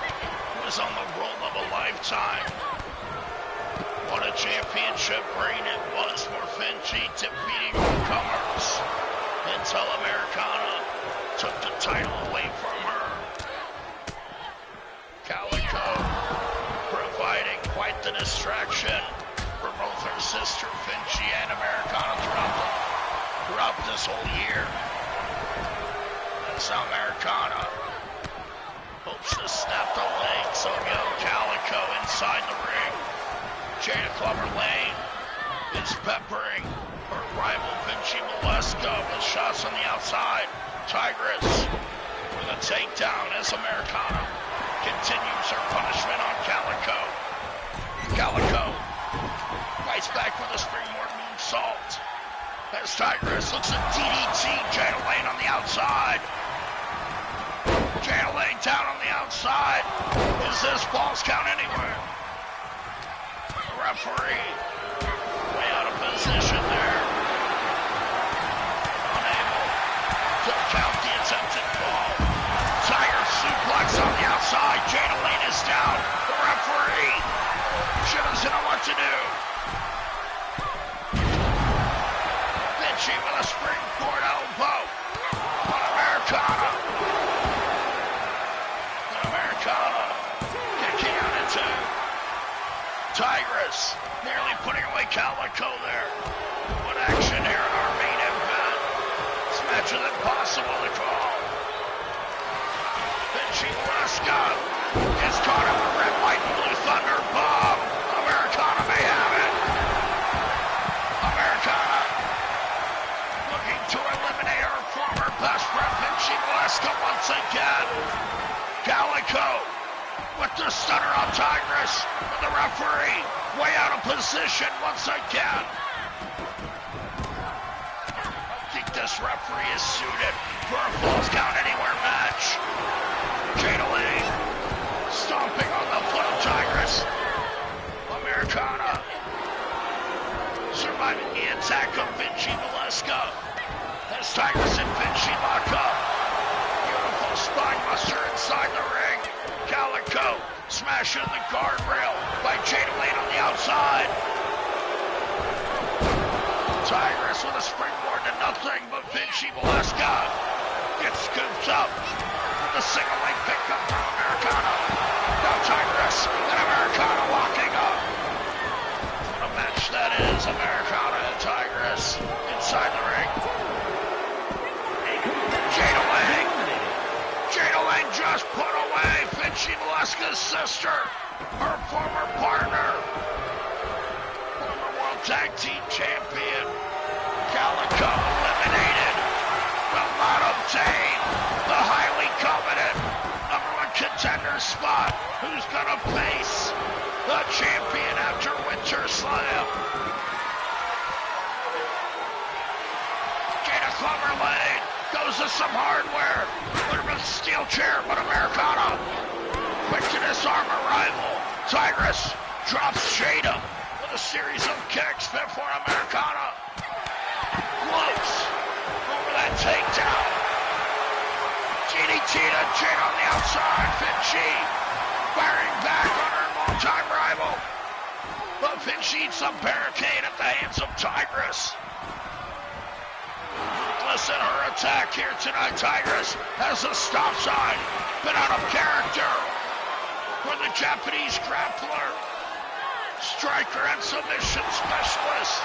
who was on the roll of a lifetime. What a championship reign it was for Vinci, defeating newcomers until Americana took the title away from her. Calico providing quite the distraction for both her sister Vinci and Americana throughout this whole year. That's how Americana hopes to snap the legs of young Calico inside the ring. Jada Clubber Lane is peppering her rival Vinci Molesca with shots on the outside. Tigress with a takedown as Americana continues her punishment on Calico. Calico fights back with a springboard moonsault as Tigress looks at DDT. Jada Lane on the outside. Jada Lane down on the outside. Is this falls count anywhere? The referee way out of position there. Unable to count the attempted fall. Tiger suplex on the outside. Jada Lane is down. The referee doesn't know what to do. Vinci with a springboard elbow on Americana. And Americana kicking out into Tigress, nearly putting away Calico there. What action here in our main event? This match is impossible to call. Vinci Molesca is caught up with red, white, and blue thunder bomb. Americana may have it. Americana looking to eliminate her former best friend Vinci Molesca once again. Calico with the stunner on Tigress, and the referee way out of position once again. I think this referee is suited for a falls count anywhere match. Jada Lane stomping on the foot of Tigress. Americana surviving the attack of Vinci Molesca as Tigress and Vinci lock up. Beautiful spine buster inside the ring. Calico smashing the guardrail by Jada Lane on the outside. Tigress with a springboard to nothing, but Vinci Molesca gets scooped up with a single leg pickup from Americana. Now Tigress and Americana locking up. What a match that is, Americana and Tigress inside the ring. Jada Lane. Jada Lane just put away Vinci Molesca's sister, her former partner, former World Tag Team Champion. Calico eliminated, will not obtain the highly coveted #1 contender spot. Who's gonna face the champion after Winter Slam? Jada Clubber Lane goes to some hardware. Put him in a steel chair, but Americana quick to disarm her rival. Tigress drops Jada with a series of kicks before Americana floats over that takedown. DDT to Jada on the outside. Vinci firing back on her longtime rival. But Vinci eats a barricade at the hands of Tigress. Listen, her attack here tonight. Tigress has a stop sign. Been out of character for the Japanese grappler. Striker and submission specialist.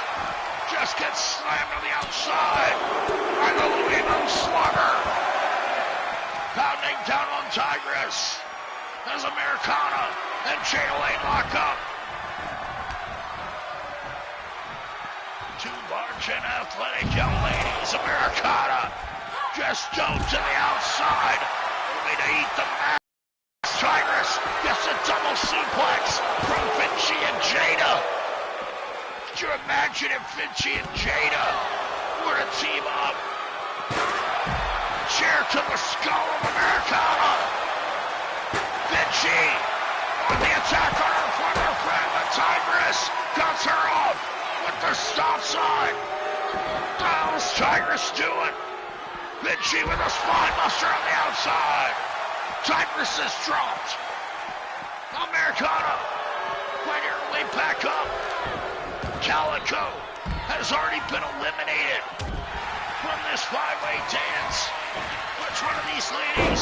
Just gets slammed on the outside by the Louisville Slugger. as Americana and Jada Lane lock up. Two large and athletic young ladies. Americana just dove to the outside, only to eat the mat. Tigress gets a double suplex from Vinci and Jada. Could you imagine if Vinci and Jada were to team up? Chair to the skull of Americana. Vinci on the attack on her former friend, but Tigress cuts her off with the stop sign. How's Tigress doing? Vinci with a spine buster on the outside. Tigress is dropped. Americana fighting her way back up. Calico has already been eliminated from this five-way dance. Which one of these ladies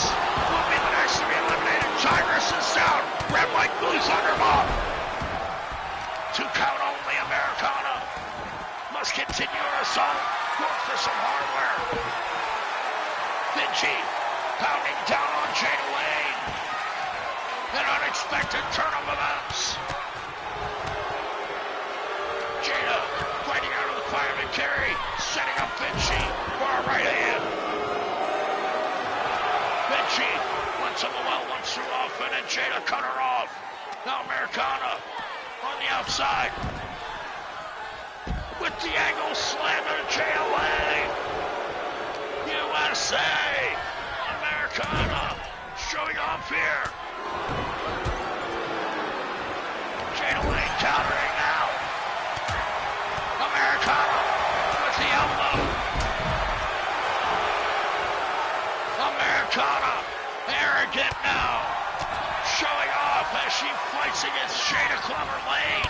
will be the next to be eliminated? Tigress is down. Red, white, blue Thunderbomb. 2 count only. Americana must continue her assault. Going for some hardware. Vinci pounding down on Jada Lane. An unexpected turn of events. Jada fighting out of the fireman carry, setting up Vinci for a right hand. Vinci went to the well, once threw off, and then Jada cut her off. Now Americana on the outside. With the angle slam to Jada Lane. USA! Americana showing off here. Jada Lane countering now. Americana with the elbow. Americana arrogant now. Showing off as she fights against Jada Clever Lane.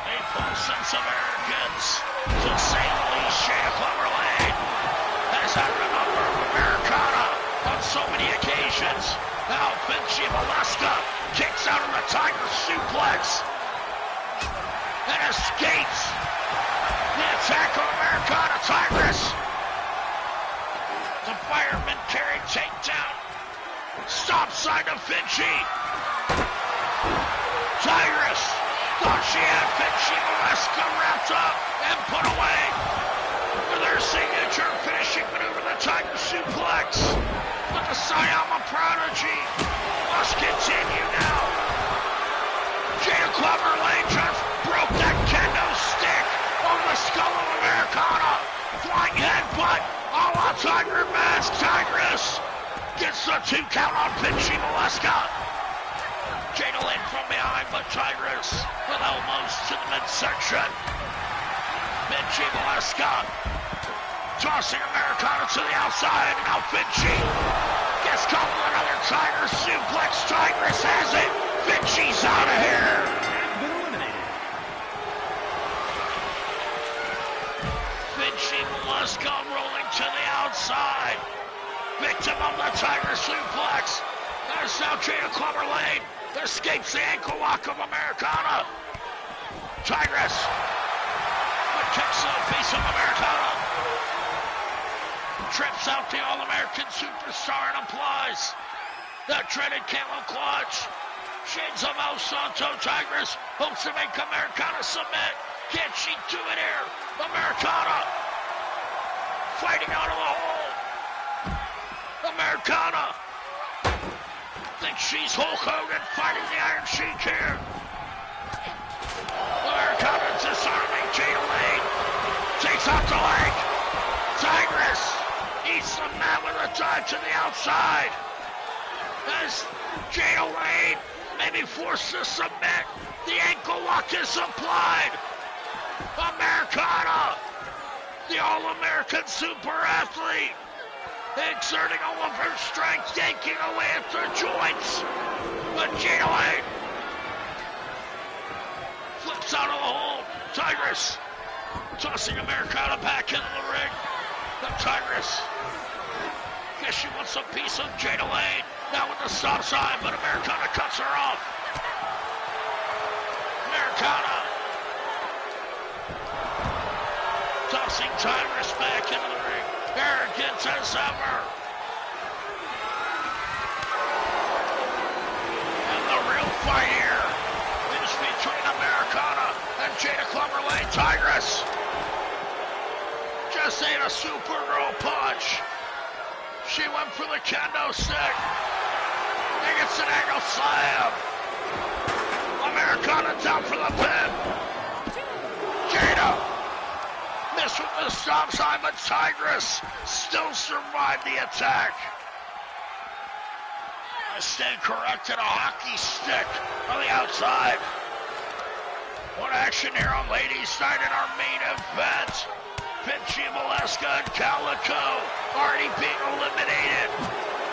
A false sense of arrogance, to say the least. Jada Clever Lane has had a number of Americana on so many occasions. Now Vinci Velasca kicks out of the Tiger suplex and escapes the attack of Americana. Tigress. The fireman carry takedown. Stop sign to Vinci. Tigress thought she had Vinci Velasca wrapped up and put away with her signature finishing maneuver, the Tiger suplex. But the Sayama Prodigy must continue now. Jada Clever Lane just broke that kendo stick on the skull of Americana. Flying headbutt a la Tiger Mask. Tigress gets the 2 count on Vinci Velasca. Jada Lane from behind, but Tigress with elbows to the midsection. Vinci Velasca tossing Americana to the outside. Now Vinci gets caught with another Tiger suplex. Tigress has it. Vinci's out of here. Been eliminated. Vinci Velasca rolling to the outside. Victim of the Tiger suplex. There's now Jada Clever Lane. Escapes the ankle lock of Americana. Tigress kicks to the face of Americana. Trips out the All-American Superstar and applies that dreaded camel clutch. Shades of El Santo. Tigress hopes to make Americana submit. Can she do it here? Americana fighting out of the hole. Americana thinks she's Hulk Hogan fighting the Iron Sheik here. Americana disarming Jada Lane. Takes out the leg. Tigress eats the mat with a dive to the outside. As Jada Lane may be forced to submit, the ankle lock is applied. Americana, the All-American super athlete, exerting all of her strength, yanking away at the joints. But Jada Lane flips out of the hole. Tigress tossing Americana back into the ring. The Tigress, guess she wants a piece of Jada Lane. Now with the stop sign, but Americana cuts her off. Americana tossing Tigress back into the ring. Arrogant as ever. fight here. It is between Americana and JWARZONE Tigress. Just ain't a Supergirl punch. She went for the kendo stick. And gets an angle slam. Americana down for the pin. Jada missed with the stop sign, but Tigress still survived the attack. I stand corrected, a hockey stick on the outside. What action here on Ladies Night in our main event. Vinci Valeska and Calico already being eliminated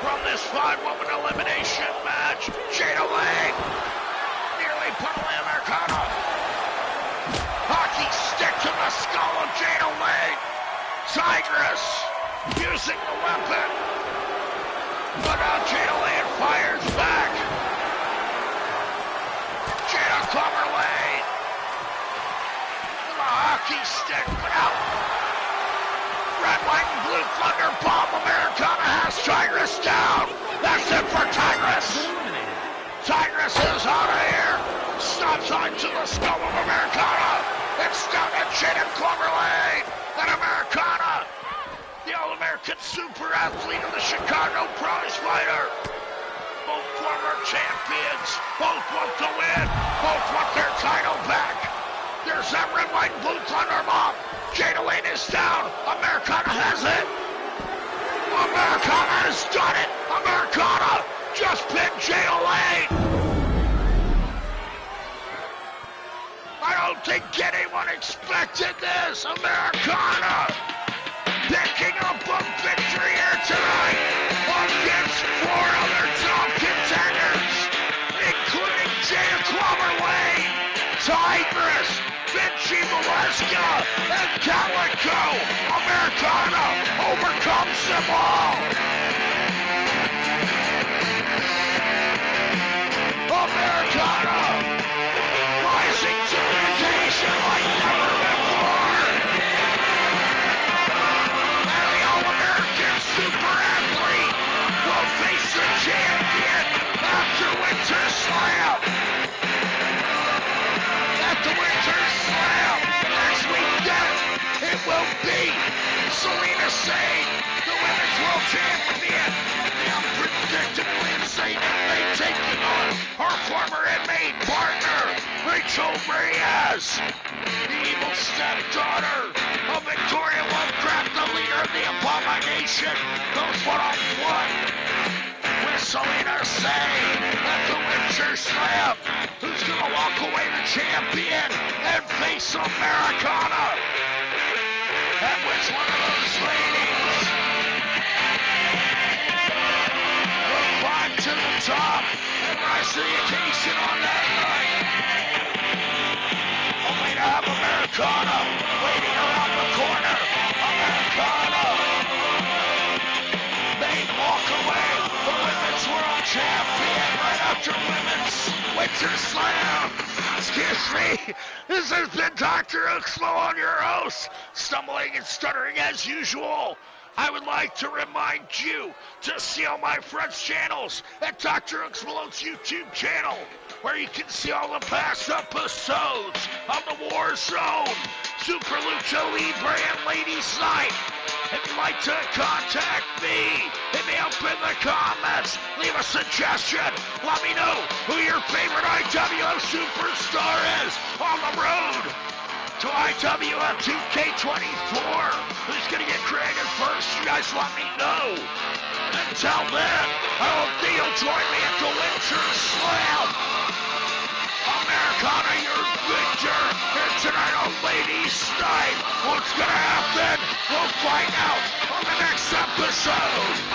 from this 5-woman elimination match. Jada Lane nearly put away Americana. Hockey stick to the skull of Jada Lane. Tigress using the weapon. But now Jada Lane fires back. Jada Clubber Lane. With a hockey stick, but out. Red, white, and blue thunder bomb. Americana has Tigress down. That's it for Tigress. Tigress is out of here. Stop sign to the skull of Americana. It's down to Jada Clubber Lane. And Americana, the All-American super athlete of the Chicago prize fighter. Both former champions. Both want to win. Both want their title back. There's that red, white, and blue thunder bomb. Jada Lane is down. Americana has it. Americana has done it. Americana just pinned Jada Lane. I don't think anyone expected this. Americana picking up a victory here tonight against 4 other top contenders, including Jada Clubber Lane, Tigress, Vinci Valeska, and Calico. Americana overcomes them all. Americana rising to the occasion like never before. And the All-American super athlete will face the champion after Winter Slam. At the Winter Slam next weekend, it will be Selena Sane, the Women's World Champion, the unpredictably insane inmate taking on her former inmate partner, Rachel Reyes, the evil stepdaughter of Victoria Lovecraft, the leader of the Abomination, goes one-on-one with Selena Sane at the Winter Slam, who's gonna walk away the champion and face Americana. And which one of those ladies will climb to the top and rise to the occasion on that night? Only to have Americana waiting around the corner. Americana may walk away the Women's World Champion right after Women's Winter Slam. Excuse me, this has been DrHooksMalone, your host, stumbling and stuttering as usual. I would like to remind you to see all my friends' channels at DrHooksMalone's YouTube channel, where you can see all the past episodes of the Warzone, Super Lucha Libre, and Ladies Night. If you'd like to contact me, hit me up in the comments, leave a suggestion, let me know who your favorite IWF superstar is on the road to IWF2K23. Who's gonna get creative first? You guys let me know. Until then, I hope that you'll join me at the Winter Slam. Americana, your victor, and tonight on Ladies Night. What's gonna happen? We'll find out on the next episode.